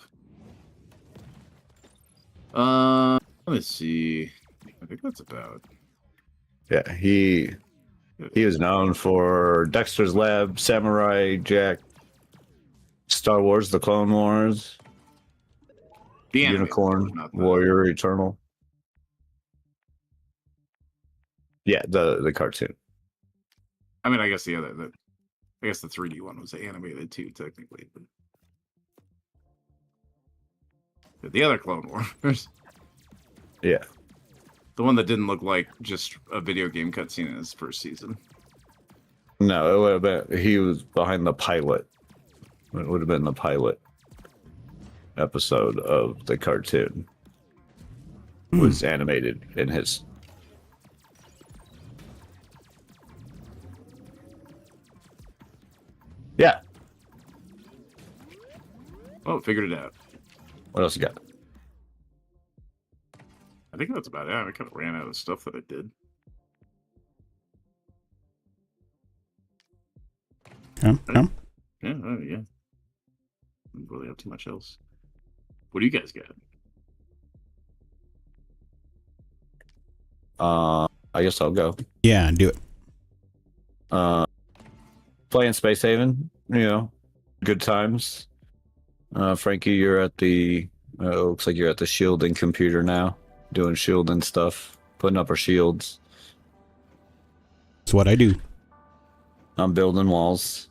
Let me see. I think that's about. Yeah, he was known for Dexter's Lab, Samurai Jack, Star Wars: The Clone Wars, The anime, Unicorn not the- Warrior Eternal. Yeah, the cartoon. I mean, I guess the 3D one was animated too, technically. But the other Clone Wars, Yeah. the one that didn't look like just a video game cutscene in his first season. No, it would have been he was behind the pilot. It would have been the pilot episode of the cartoon. Was animated in his. Yeah. Oh, figured it out. What else you got? I think that's about it. I kind of ran out of stuff that I did. Yeah. Yeah. Don't really have too much else. What do you guys got? I guess I'll go. Yeah. Do it. Playing Space Haven, good times. Frankie, you're at the looks like you're at the shielding computer now. doing shielding stuff, putting up our shields. That's what I do. I'm building walls.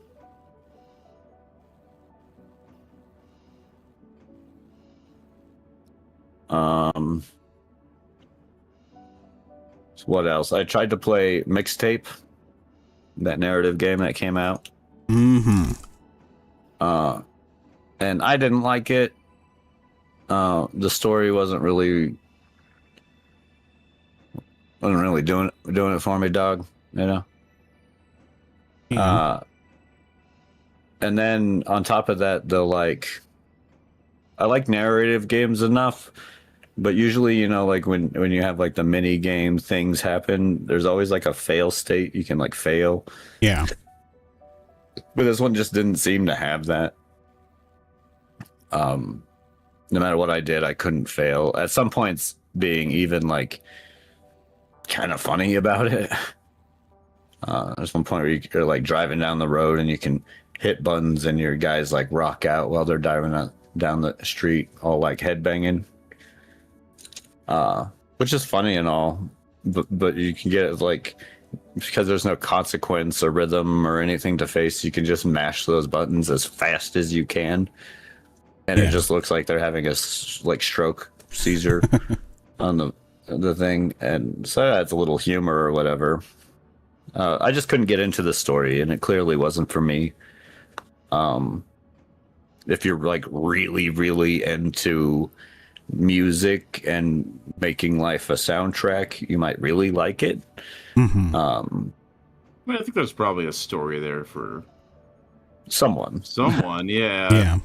So what else? I tried to play Mixtape, that narrative game that came out. Mm-hmm. And I didn't like it. The story wasn't really doing it for me, dog. You know. Yeah. And then on top of that, I like narrative games enough, but usually, you know, like when you have like the mini game things happen, there's always like a fail state. You can like fail. Yeah. But this one just didn't seem to have that. No matter what I did, I couldn't fail. At some points, being even like kind of funny about it. There's one point where you're like driving down the road and you can hit buttons and your guys like rock out while they're driving down the street, all like headbanging. Which is funny and all, but you can get it like, because there's no consequence or rhythm or anything to face, you can just mash those buttons as fast as you can, and it just looks like they're having a like stroke seizure on the thing, and so that's a little humor or whatever. I just couldn't get into the story, and it clearly wasn't for me. If you're like really, really into music and making life a soundtrack, you might really like it. Mm-hmm. I mean, I think there's probably a story there for Someone. Yeah. Yeah.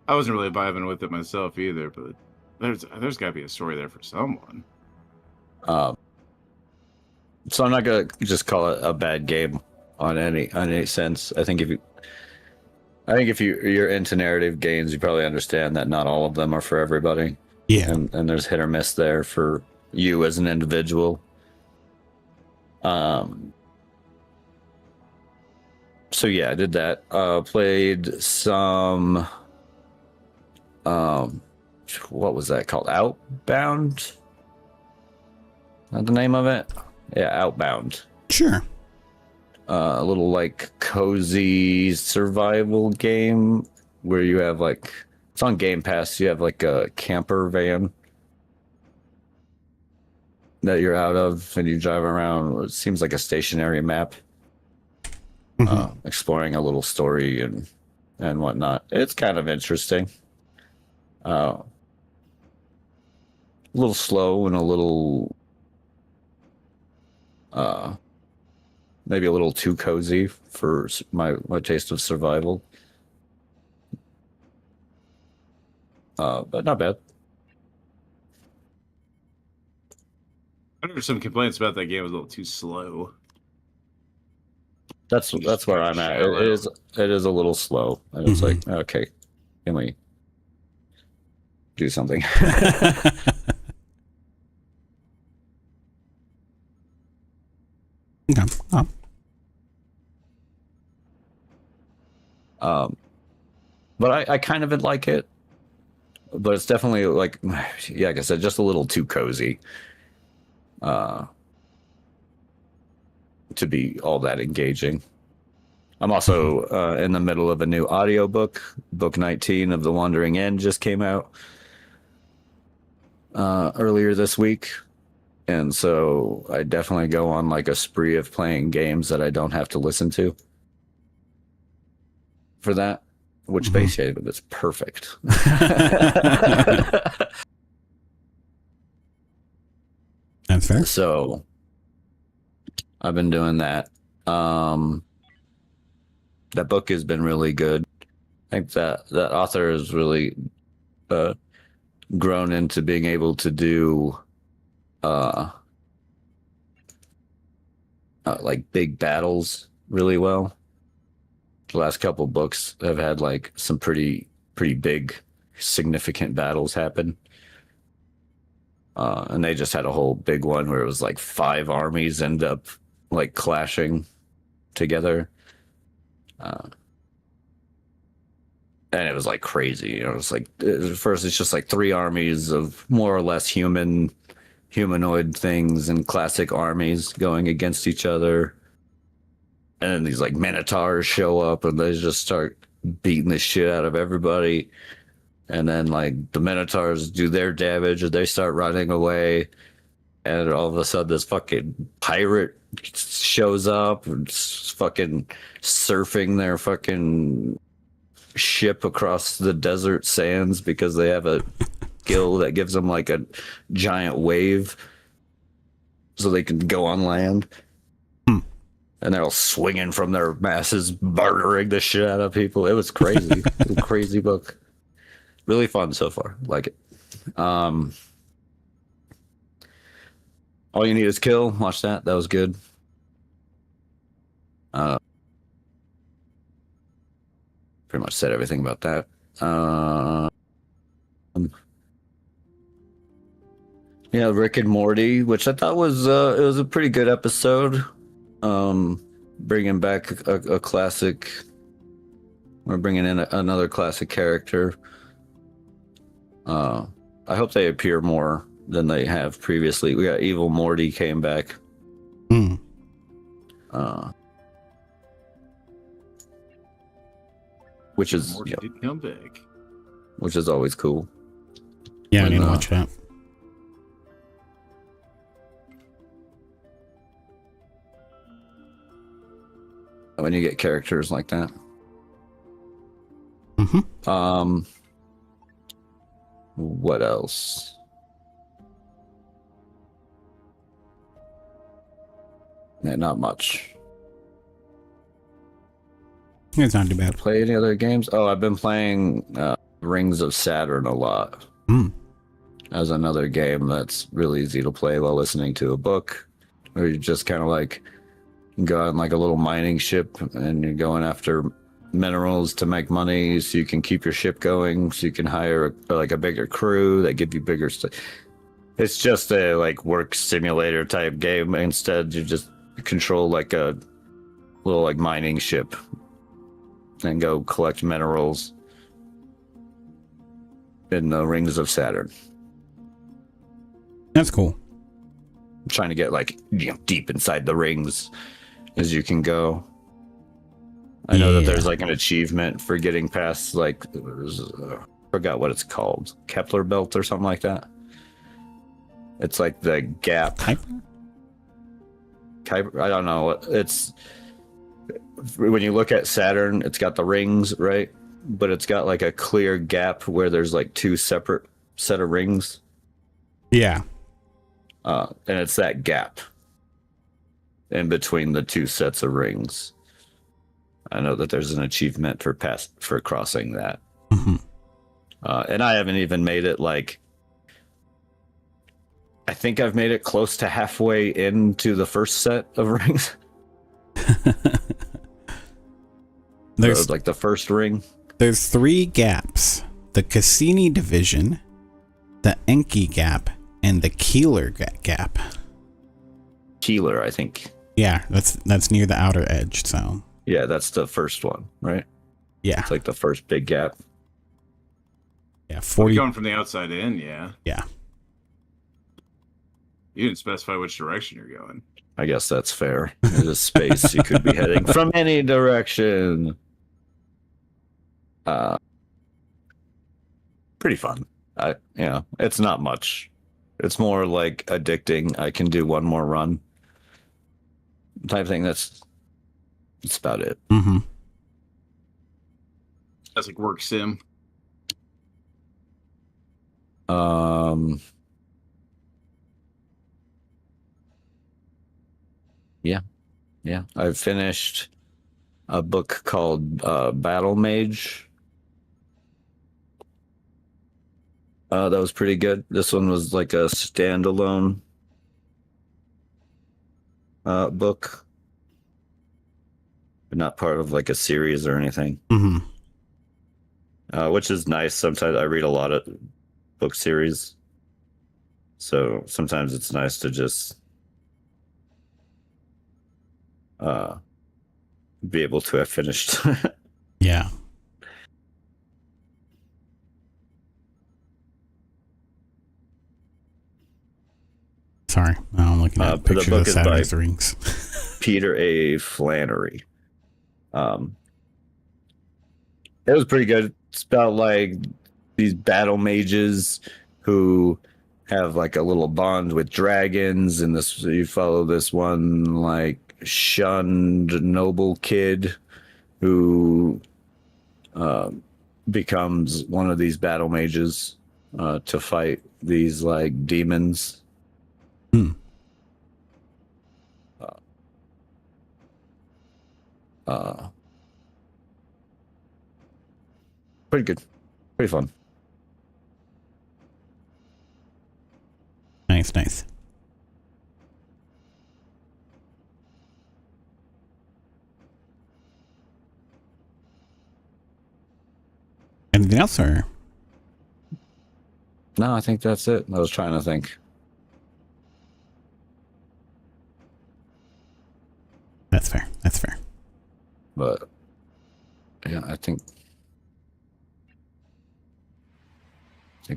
I wasn't really vibing with it myself either, but there's got to be a story there for someone. So I'm not gonna just call it a bad game on any sense. I think if you're into narrative games, you probably understand that not all of them are for everybody. Yeah. And there's hit or miss there for you as an individual. So yeah, I did that. Played some what was that called? Outbound? Is that the name of it? Yeah, Outbound. Sure. A little like cozy survival game where you have like, it's on Game Pass, you have like a camper van that you're out of and you drive around. It seems like a stationary map. Exploring a little story and whatnot. It's kind of interesting. A little slow and a little maybe a little too cozy for my taste of survival. But not bad. I heard some complaints about that game was a little too slow. That's where I'm at. It is a little slow, and it's like, okay, can we do something? Okay. But I kind of like it, but it's definitely like, yeah, like I said, just a little too cozy to be all that engaging. I'm also in the middle of a new audiobook. Book 19 of The Wandering End just came out earlier this week. And so I definitely go on like a spree of playing games that I don't have to listen to for that, which Space Haven is perfect. That's fair. So I've been doing that. That book has been really good. I think that author has really grown into being able to do like big battles really well. The last couple books have had like some pretty big, significant battles happen. And they just had a whole big one where it was like 5 armies end up like clashing together. And it was like crazy, you know. It's like at first it's just like 3 armies of more or less human humanoid things and classic armies going against each other. And then these like minotaurs show up and they just start beating the shit out of everybody. And then like the minotaurs do their damage and they start running away. And all of a sudden this fucking pirate shows up and fucking surfing their fucking ship across the desert sands because they have a skill that gives them like a giant wave so they can go on land. And they're all swinging from their masses, murdering the shit out of people. It was crazy. It was a crazy book. Really fun so far. Like it. All You Need Is Kill. Watch that. That was good. Pretty much said everything about that. Yeah, Rick and Morty, which I thought was it was a pretty good episode. Bringing back a classic. We're bringing in another classic character. I hope they appear more than they have previously. We got Evil Morty came back. Which is Morty did come back. which is always cool. Yeah, I need to watch that. When you get characters like that. What else? Yeah, not much. It's not too bad. Play any other games? Oh, I've been playing Rings of Saturn a lot. As another game that's really easy to play while listening to a book, where you just kind of like go on like a little mining ship and you're going after minerals to make money so you can keep your ship going, so you can hire like a bigger crew that give you bigger stuff. It's just a like work simulator type game. Instead, you just control like a little like mining ship and go collect minerals in the Rings of Saturn. That's cool. I'm trying to get like deep inside the rings as you can go. I know that there's like an achievement for getting past like forgot what it's called, Kepler belt or something like that. It's like the gap. Kuiper? I don't know. It's when you look at Saturn, it's got the rings, right? But it's got like a clear gap where there's like two separate set of rings. Yeah. And it's that gap in between the two sets of rings. I know that there's an achievement for crossing that. And I haven't even made it like, I think I've made it close to halfway into the first set of rings. There's like the first ring. There's 3 gaps: the Cassini division, the Enki gap, and the Keeler gap. Keeler, I think. Yeah, that's near the outer edge. So yeah, that's the first one, right? Yeah, it's like the first big gap. Yeah, 40. Going from the outside in, yeah. Yeah. You didn't specify which direction you're going. I guess that's fair. There's space you could be heading from any direction. Pretty fun. It's not much. It's more like addicting. I can do one more run type thing. That's about it. That's like work sim. Yeah. I've finished a book called Battle Mage. That was pretty good. This one was like a standalone book, but not part of like a series or anything. Which is nice. Sometimes I read a lot of book series, so sometimes it's nice to just be able to have finished. Yeah. Sorry, I'm looking at the pictures book of is Saturn by- of the Rings. Peter A. Flannery. It was pretty good. It's about like these battle mages who have like a little bond with dragons, and this you follow this one like shunned noble kid who becomes one of these battle mages to fight these like demons. Hmm. Pretty good, pretty fun. Nice. Anything else, or? No, I think that's it. I was trying to think. That's fair. But yeah, I think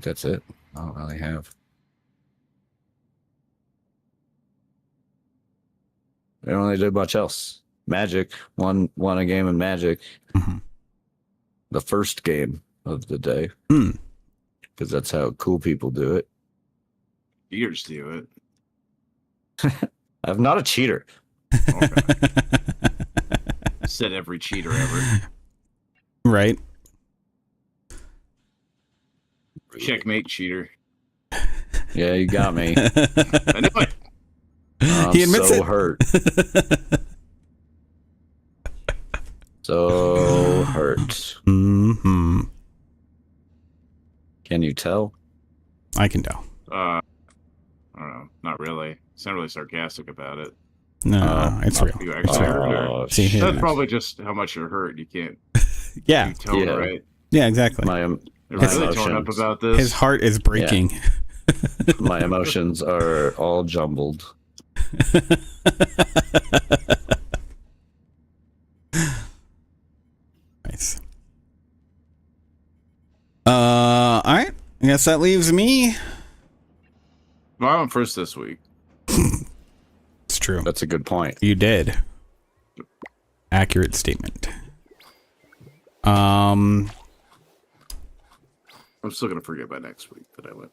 that's it. I don't really have. I don't really do much else. Magic won a game of Magic. Mhm. The first game of the day, Hmm. because that's how cool people do it. Cheaters do it. I'm not a cheater. Okay. Said every cheater ever. Right. Checkmate, cheater. Yeah, you got me. I know it. I'm He admits so it. hurt. So hurt. Hmm. Can you tell? I can tell. I don't know. Not really. Sound really sarcastic about it. No, it's real. You It's actually real. hurt her. Oh, See, here That's it is. probably just how much you're hurt. You can't Yeah. tone Yeah. right. Yeah. Exactly. my They're My really torn up emotions. about this. His heart is breaking. my emotions are all jumbled. Nice. All right. I guess that leaves me. Well, I went first this week. It's true. That's a good point. You did. Accurate statement. I'm still gonna forget by next week that I went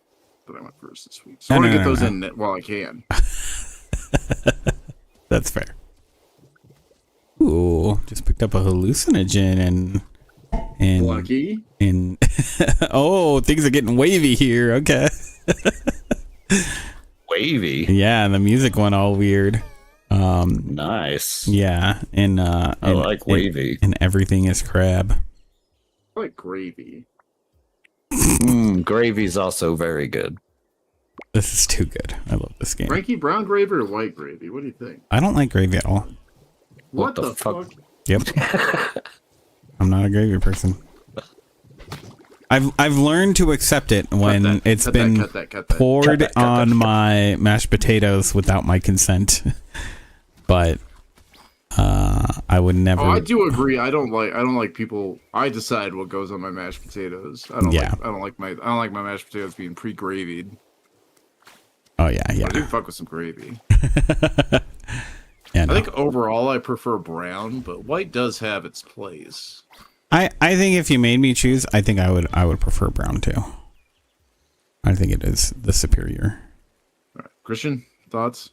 first this week. So I No, want to no, get no, those no. in while I can. That's fair. Ooh, just picked up a hallucinogen and Lucky. in oh, things are getting wavy here. Okay. Wavy. Yeah, and the music went all weird. Nice. Yeah, and I like wavy. and everything is crab. I like gravy. Gravy's also very good. This is too good. I love this game. Frankie brown gravy or white gravy? What do you think? I don't like gravy at all. What, the the fuck? fuck? Yep. I'm not a gravy person. I've learned to accept it when Cut that, it's cut been that, cut that. poured Cut that. on my mashed potatoes without my consent. But I would never. Oh, I do agree. I don't like people. I decide what goes on my mashed potatoes. I don't like my mashed potatoes being pre-gravied. Oh yeah, I do yeah. fuck with some gravy. Yeah, I no. think overall I prefer brown, but white does have its place. I think if you made me choose, I think I would prefer brown too. I think it is the superior. All right. Christian, thoughts?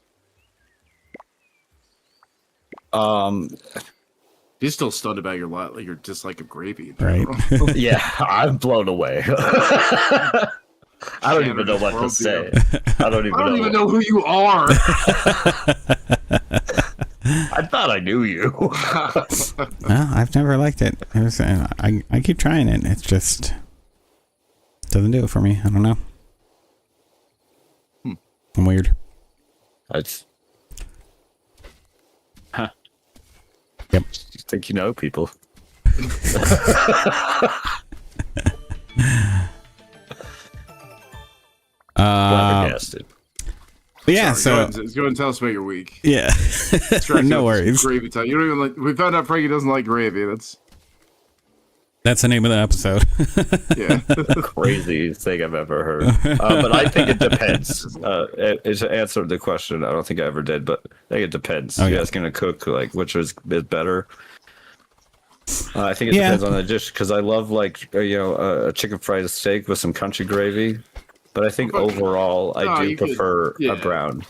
He's still stunned about your dislike of gravy, in Right. general. Yeah, I'm blown away. I don't even know what to say. I don't even know. Who you are. I thought I knew you. No, I've never liked it. I keep trying it. It's just doesn't do it for me. I don't know. I'm weird. That's. Huh. Yep. You think you know people? Flabbergasted. But yeah. Sorry, So go ahead and tell us about your week. yeah. Distract you No with some worries. Gravy time. You don't even like. We found out Frankie doesn't like gravy. That's That's the name of the episode. Yeah. Crazy thing I've ever heard. But I think it depends. It's to answer the question. I don't think I ever did, but I think it depends. Oh, You yeah. guys gonna cook like which is better? I think it Yeah. depends on the dish because I love like a chicken fried steak with some country gravy. But I think overall No, I do you could- prefer yeah. a brown.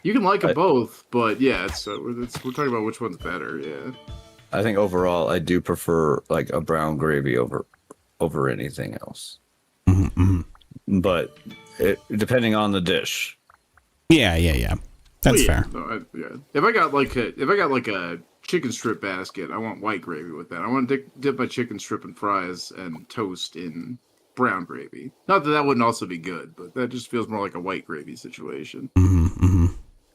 You can like them both, but yeah, we're talking about which one's better. Yeah. I think overall I do prefer like a brown gravy over anything else. But depending on the dish. Yeah. That's Oh, yeah. fair. No, yeah. If I got like a chicken strip basket, I want white gravy with that. I want to dip my chicken strip in fries and toast in brown gravy. Not that wouldn't also be good, but that just feels more like a white gravy situation.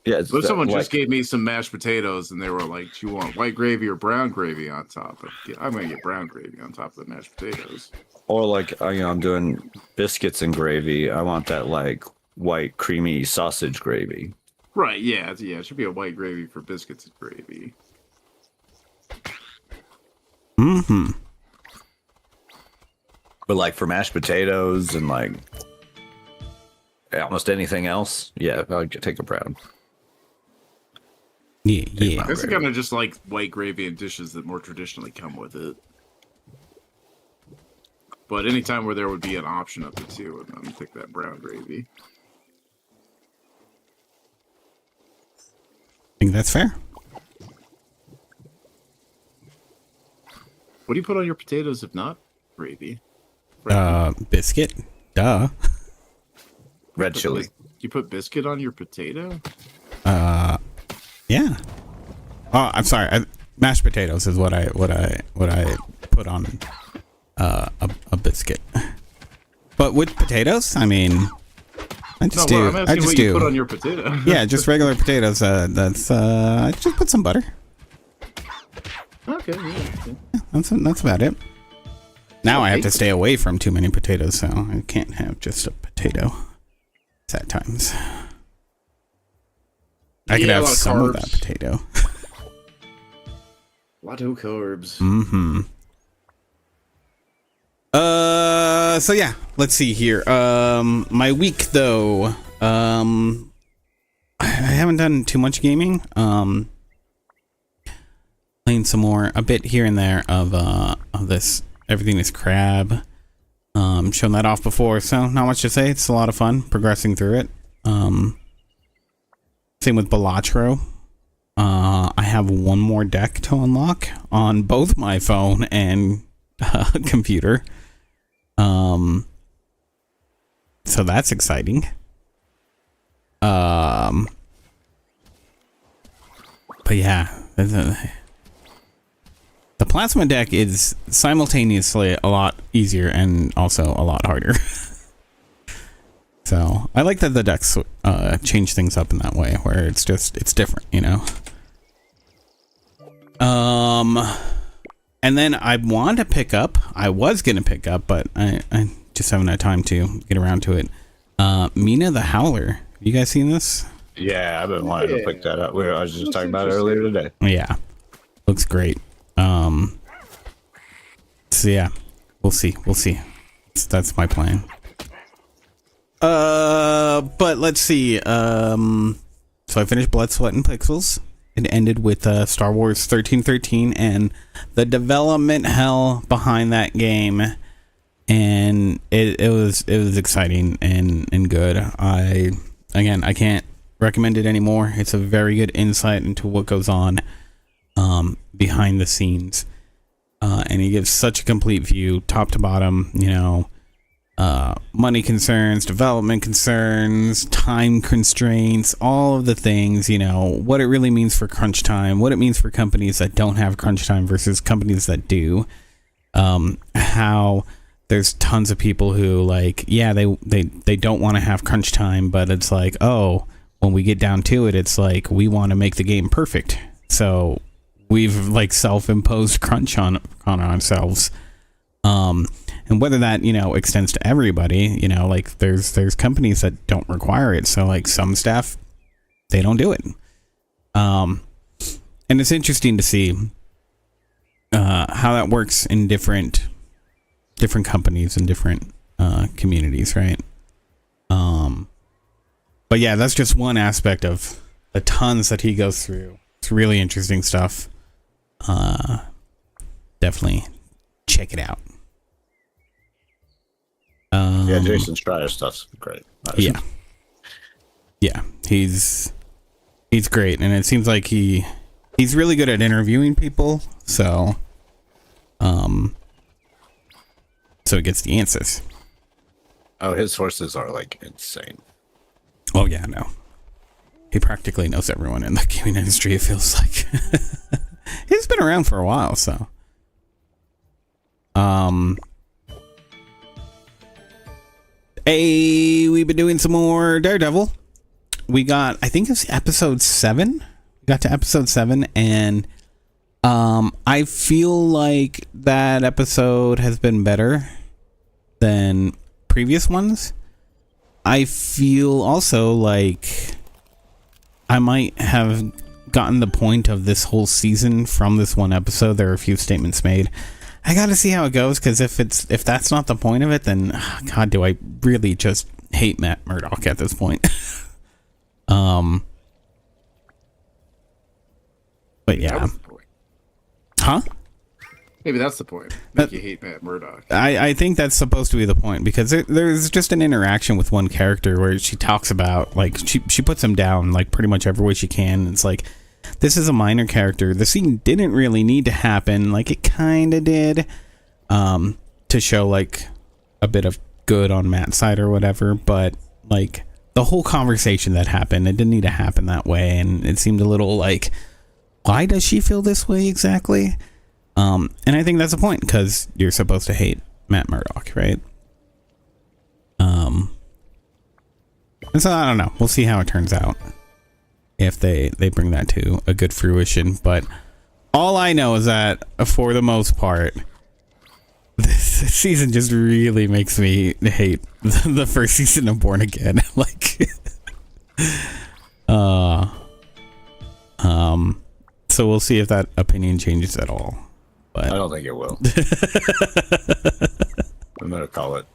Yeah, But if someone just gave me some mashed potatoes and they were like, "Do you want white gravy or brown gravy on top?" I'm gonna get brown gravy on top of the mashed potatoes. or like I'm doing biscuits and gravy. I want that like white creamy sausage gravy. Right? Yeah. It should be a white gravy for biscuits and gravy. But like for mashed potatoes and like almost anything else, yeah, I'd take a brown. Yeah. This is kind of just like white gravy and dishes that more traditionally come with it. But anytime where there would be an option of the two, I'm gonna pick that brown gravy. I think that's fair. What do you put on your potatoes if not gravy? Biscuit. Duh. Red chili. You put biscuit on your potato? Yeah. Oh, I'm sorry. Mashed potatoes is what I put on a biscuit. But with potatoes, I mean, I just do. I'm I asking just what do. you put on your potato. Yeah, just regular potatoes. I just put some butter. Okay. Yeah. That's about it. Now I have to Okay. stay away from too many potatoes, so I can't have just a potato. At times, I could Yeah, a have lot of some of carbs. that potato. Lot of carbs. So yeah, let's see here. My week though, I haven't done too much gaming. Playing some more, a bit here and there of this Everything is Crab. Shown that off before, so not much to say. It's a lot of fun progressing through it. Same with Balatro. I have one more deck to unlock on both my phone and computer. So that's exciting. But yeah, the plasma deck is simultaneously a lot easier and also a lot harder. So I like that the decks change things up in that way, where it's different, you know. And then I was gonna pick up, but I just haven't had time to get around to it. Mina the Howler. Have you guys seen this? Yeah, I've been wanting to pick that up. I was just talking about it earlier today. Yeah, looks great. So yeah, we'll see. That's my plan. But let's see. So I finished Blood, Sweat, and Pixels. It ended with Star Wars 1313 and the development hell behind that game, and it was exciting and good. I can't recommend it anymore. It's a very good insight into what goes on behind the scenes, and he gives such a complete view, top to bottom. You know. Money concerns, development concerns, time constraints, all of the things, you know, what it really means for crunch time, what it means for companies that don't have crunch time versus companies that do. How there's tons of people who like, yeah, they don't want to have crunch time, but it's like, oh, when we get down to it, it's like we want to make the game perfect. So we've like self-imposed crunch on ourselves. And whether that, you know, extends to everybody, you know, like there's companies that don't require it. So like some staff, they don't do it. And it's interesting to see how that works in different different companies and different communities, right? But yeah, that's just one aspect of the tons that he goes through. It's really interesting stuff. Definitely check it out. Yeah, Jason Schreier stuff's great. Yeah, he's great, and it seems like he's really good at interviewing people. So he gets the answers. Oh, his sources are like insane. Oh yeah, no, he practically knows everyone in the gaming industry. It feels like he's been around for a while. So, hey, we've been doing some more Daredevil. We got, I think it's episode 7. We got to episode 7, and I feel like that episode has been better than previous ones. I feel also like I might have gotten the point of this whole season from this one episode. There are a few statements made. I gotta see how it goes, because if that's not the point of it, then God, do I really just hate Matt Murdock at this point. But That yeah, was the point. huh? Maybe that's the point. Make you hate Matt Murdock. I think that's supposed to be the point, because there's just an interaction with one character where she talks about, like, she puts him down like pretty much every way she can. It's like, this is a minor character. The scene didn't really need to happen. Like, it kind of did, to show like a bit of good on Matt's side or whatever. But like the whole conversation that happened, it didn't need to happen that way, and it seemed a little like, why does she feel this way exactly? And I think that's the point, because you're supposed to hate Matt Murdock, right? And so I don't know. We'll see how it turns out, if they bring that to a good fruition. But all I know is that for the most part, this season just really makes me hate the first season of Born Again. Like, so we'll see if that opinion changes at all. But I don't think it will. I'm gonna call it.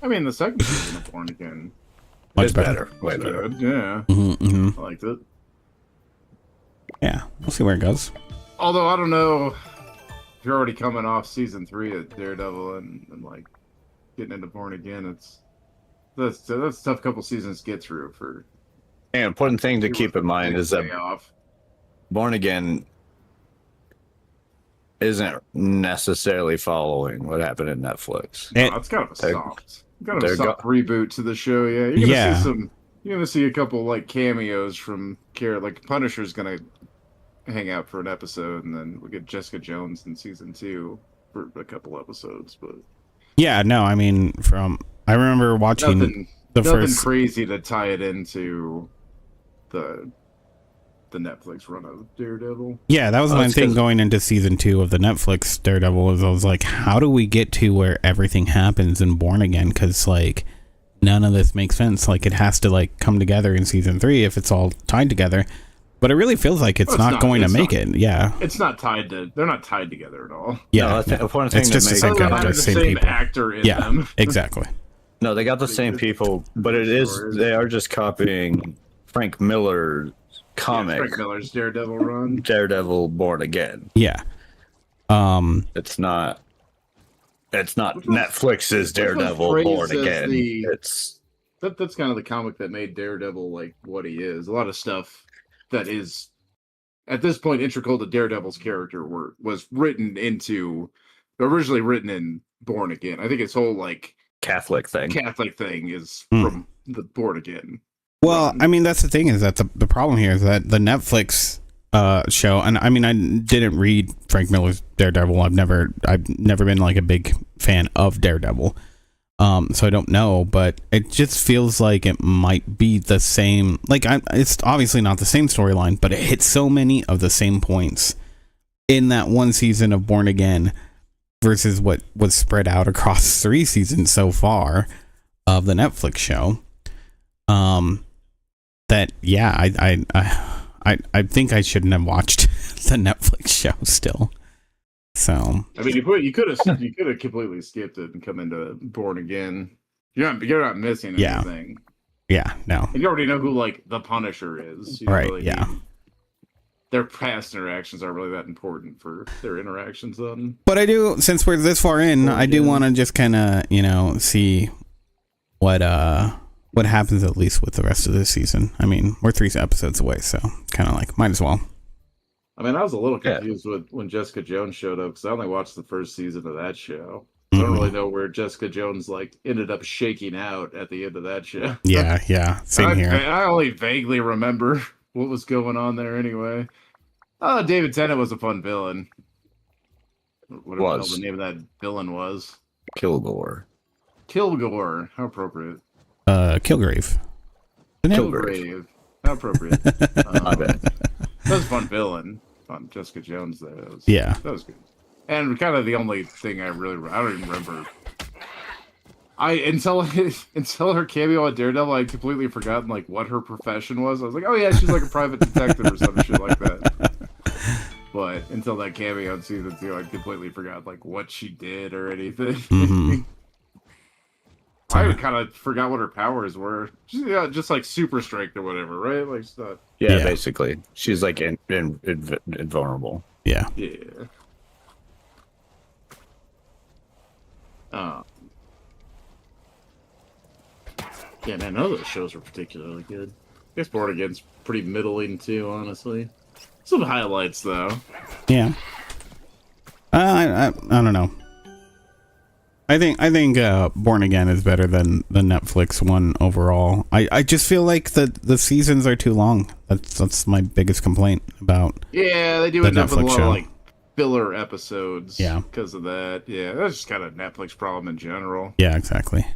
I mean, the second season of Born Again. much It's better. Way better. Good, yeah. I liked it. Yeah, we'll see where it goes. Although I don't know if you're already coming off season 3 of Daredevil and like getting into Born Again. That's a tough couple seasons to get through for. And important thing to keep in mind is that off. Born Again isn't necessarily following what happened in Netflix. It- It's kind of a they're- soft they're reboot to the show. Yeah, you're gonna see a couple like cameos from like Punisher's gonna hang out for an episode, and then we get Jessica Jones in season 2 for a couple episodes. But Yeah, no, I mean, I remember watching nothing the first. crazy to tie it into the Netflix run of Daredevil. Yeah, that was my it's thing 'cause- going into season 2 of the Netflix Daredevil. Is I was like, how do we get to where everything happens in Born Again? Because like none of this makes sense. Like it has to like come together in season 3 if it's all tied together. But it really feels like it's not going to make it. Yeah, It's not tied to. They're not tied together at all. yeah. No, I think important thing It's to just the make- same Other than character, having the same same people. actor in Yeah, them. exactly. No, they got the same people, but they are just copying Frank Miller's comic, Frank Miller's Daredevil run. Daredevil Born Again. Yeah. It's not Which was- Netflix's Daredevil praised Born as Again. the- It's That's kind of the comic that made Daredevil like what he is. A lot of stuff that is at this point integral to Daredevil's character was originally written in Born Again. I think his whole like Catholic thing. Catholic thing is Hmm. from the Born Again. Well, I mean, that's the thing, is that the problem here is that the Netflix show, and I mean, I didn't read Frank Miller's Daredevil. I've never been like a big fan of Daredevil. So I don't know, but it just feels like it might be the same. Like, it's obviously not the same storyline, but it hits so many of the same points in that one season of Born Again versus what was spread out across 3 seasons so far of the Netflix show. That yeah, I think I shouldn't have watched the Netflix show still. So I mean, you could have completely skipped it and come into Born Again. You're not missing Yeah. anything. yeah, no, And you already know who like the Punisher is. You Right, really yeah. need- their past interactions aren't really that important for their interactions on. but I do, since we're this far in, I do Yeah. want to just kind of see what happens at least with the rest of this season. I mean, we're 3 episodes away, so kind of like might as well. I mean, I was a little Yeah. confused with when Jessica Jones showed up because I only watched the first season of that show. I don't really know where Jessica Jones like ended up shaking out at the end of that show. Yeah, same here. I only vaguely remember what was going on there anyway. Oh, David Tennant was a fun villain. Whatever the hell Was. the name of that villain was. Kilgore. Kilgore. How appropriate. Kilgrave. Isn't it? Kilgrave. How appropriate. I bet. That was a fun villain. Fun Jessica Jones there. Yeah. That was good. And kind of the only thing I don't even remember. Until her cameo on Daredevil, I'd completely forgotten like what her profession was. I was like, oh yeah, she's like a private detective or some shit like that. But until that cameo in season 2, I completely forgot like what she did or anything. Mhm. I kind of forgot what her powers were. Just like super strength or whatever, right? Like it's not. Yeah, Yeah. basically. She's like invulnerable. Yeah. Yeah. Yeah, man, none of those shows were particularly good. I guess Born Again's pretty middling too, honestly. Some highlights though. Yeah. I don't know. I think Born Again is better than the Netflix one overall. I just feel like the seasons are too long. That's my biggest complaint about. Yeah, they do The end up with a Netflix lot show. of like filler episodes. Yeah. Because of that. Yeah, that's just kind of a Netflix problem in general. Yeah, exactly.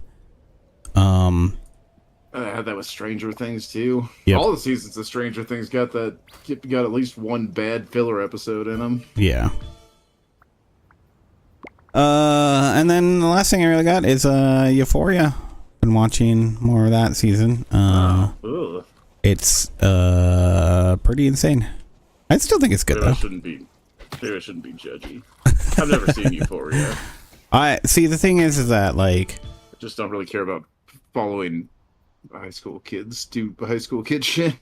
I had that with Stranger Things too. Yep. All the seasons of Stranger Things got at least one bad filler episode in them. Yeah. And then the last thing I really got is Euphoria. Been watching more of that season. Ugh. It's pretty insane. I still think it's good Maybe I though. shouldn't be judgy. I've never seen Euphoria. I see. The thing is that like, I just don't really care about following high school kids do high school kid shit.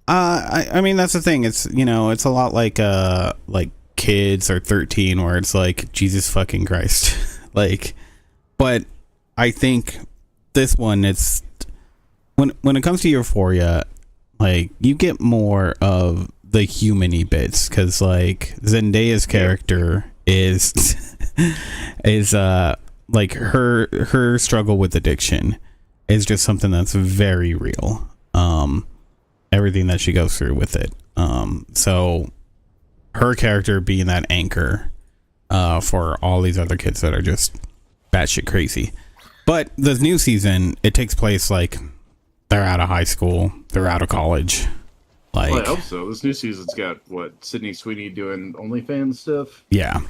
I mean that's the thing. It's it's a lot like Kids or 13, where it's like Jesus fucking Christ, like. But I think this one, it's when it comes to Euphoria, like you get more of the human-y bits because like Zendaya's character is like her struggle with addiction is just something that's very real. Everything that she goes through with it. So her character being that anchor for all these other kids that are just batshit crazy. But the new season, it takes place like they're out of high school, they're out of college. Like, Well, I hope so. This new season's got Sydney Sweeney doing OnlyFans stuff. yeah.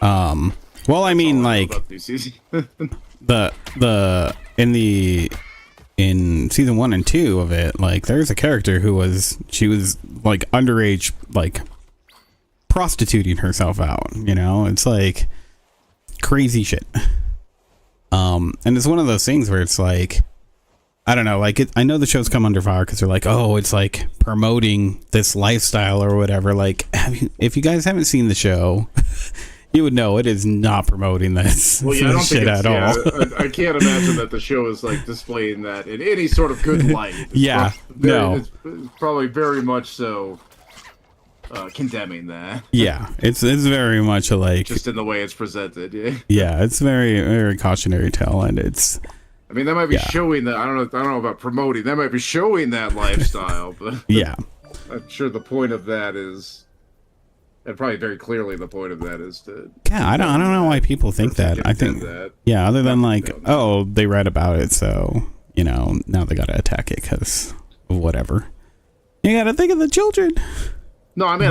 Well, I mean, like About this season. in season 1 and 2 of it, like there's a character she was like underage, like prostituting herself out. It's like crazy shit. And it's one of those things where it's like, I don't know, like I know the show's come under fire because they're like, oh, it's like promoting this lifestyle or whatever. Like, if you guys haven't seen the show, you would know it is not promoting this, Well, yeah, I don't shit think at all. I can't imagine that the show is like displaying that in any sort of good light. It's Yeah, no. it's probably very much so condemning that, Yeah, it's very much a like, just in the way it's presented. Yeah, yeah, it's very, very cautionary tale, and it's I mean that might be Yeah. showing that. I don't know about promoting. That might be showing that lifestyle, but yeah, I'm sure the point of that is, and probably very clearly the point of that is to. yeah. I don't know why people think that. I think that. yeah, other than like, No. oh, they read about it, so now they gotta attack it because of whatever. You gotta think of the children. No, I mean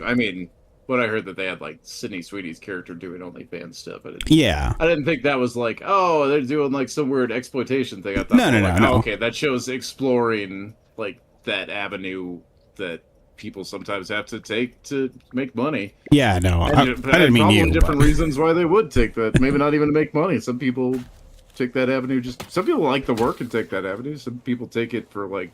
I mean when I heard that they had like Sydney Sweeney's character doing OnlyFans stuff, I didn't think that was like, oh, they're doing like some weird exploitation thing. I thought, No, like, no. oh, okay, that show's exploring like that avenue that people sometimes have to take to make money. Yeah, no, I And didn't mean probably you. different But, reasons why they would take that. Maybe not even to make money. Some people take that avenue. Some people like the work and take that avenue. Some people take it for like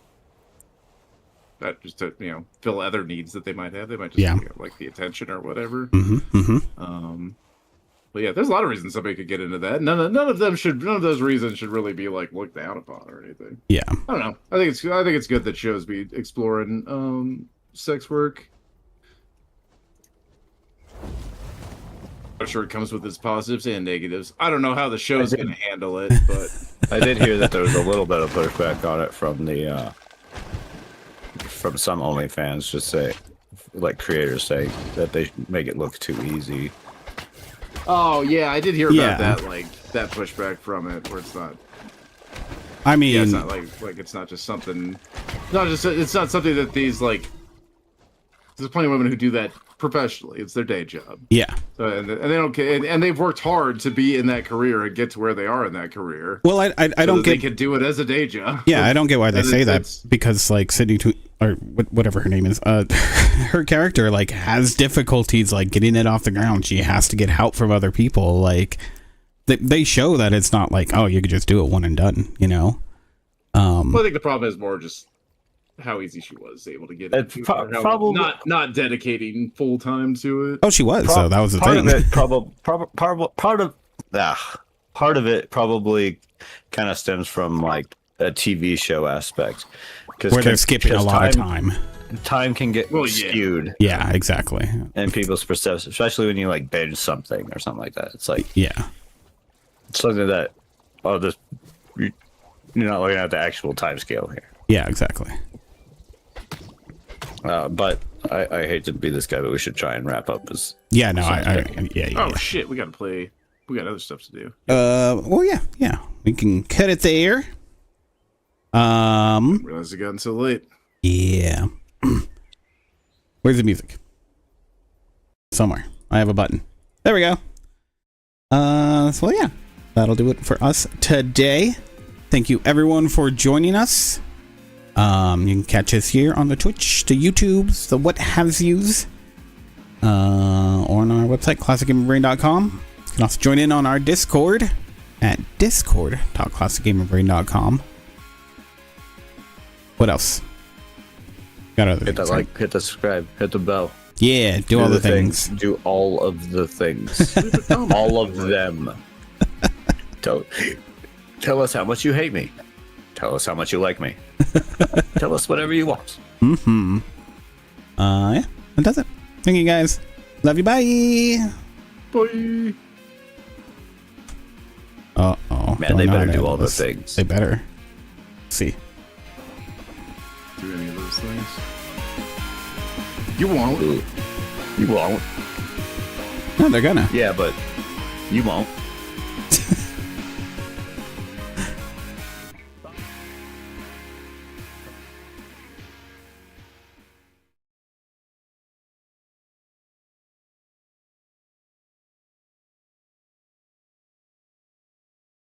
that, just to fill other needs that they might have. They might just like the attention or whatever. But yeah, there's a lot of reasons somebody could get into that. None of those reasons should really be like looked down upon or anything. yeah, I don't know. I think it's good that shows be exploring sex work. I'm sure it comes with its positives and negatives. I don't know how the show's going to handle it, but I did hear that there was a little bit of pushback on it from the from some OnlyFans. Just say, like creators say that they make it look too easy. oh yeah, I did hear about Yeah. that, like that pushback from it, where it's not. I mean, Yeah, it's not like it's not just something. It's not something that these like. There's plenty of women who do that professionally. It's their day job. yeah. So, and they don't care, and they've worked hard to be in that career and get to where they are in that career. Well, I so don't that they get. can do it as a day job. Yeah, I don't get why they And say that it's- because like Sydney or whatever her name is, her character like has difficulties like getting it off the ground. She has to get help from other people. Like they show that it's not like, oh, you could just do it one and done. Well, I think the problem is more just how easy she was able to get It's it. pro- Or how probably- not dedicating full time to it. Oh, she was. So that was the part thing. of it part of it probably kind of stems from like a TV show aspect, Where they're skipping a lot of time. Time can get Well, yeah. skewed, Yeah, exactly. and people's perception, especially when you like binge something or something like that. It's like Yeah. something that you're not looking at the actual time scale here. Yeah, exactly. But I hate to be this guy, but we should try and wrap up as Yeah, no, yeah. Oh shit, we gotta play. We got other stuff to do. Well, yeah. We can cut it there. Realized it got so late. Yeah. Where's the music? Somewhere. I have a button. There we go. So yeah, that'll do it for us today. Thank you everyone for joining us. You can catch us here on the Twitch, the YouTubes, the what have yous, or on our website, classicgamerbrain.com. You can also join in on our Discord at discord.classicgamerbrain.com. What else? Got other hit things, that right? like, hit the subscribe, hit the bell. Yeah, do all the things. Do all of the things. All of them. Tell us how much you hate me. Tell us how much you like me. Tell us whatever you want. Yeah, that does it. Thank you guys. Love you. Bye. Bye. Uh-oh. Man, they Don't know better how to do all the this. things. They better. See. Do any of those things? You won't. You won't. No, they're gonna. Yeah, but you won't.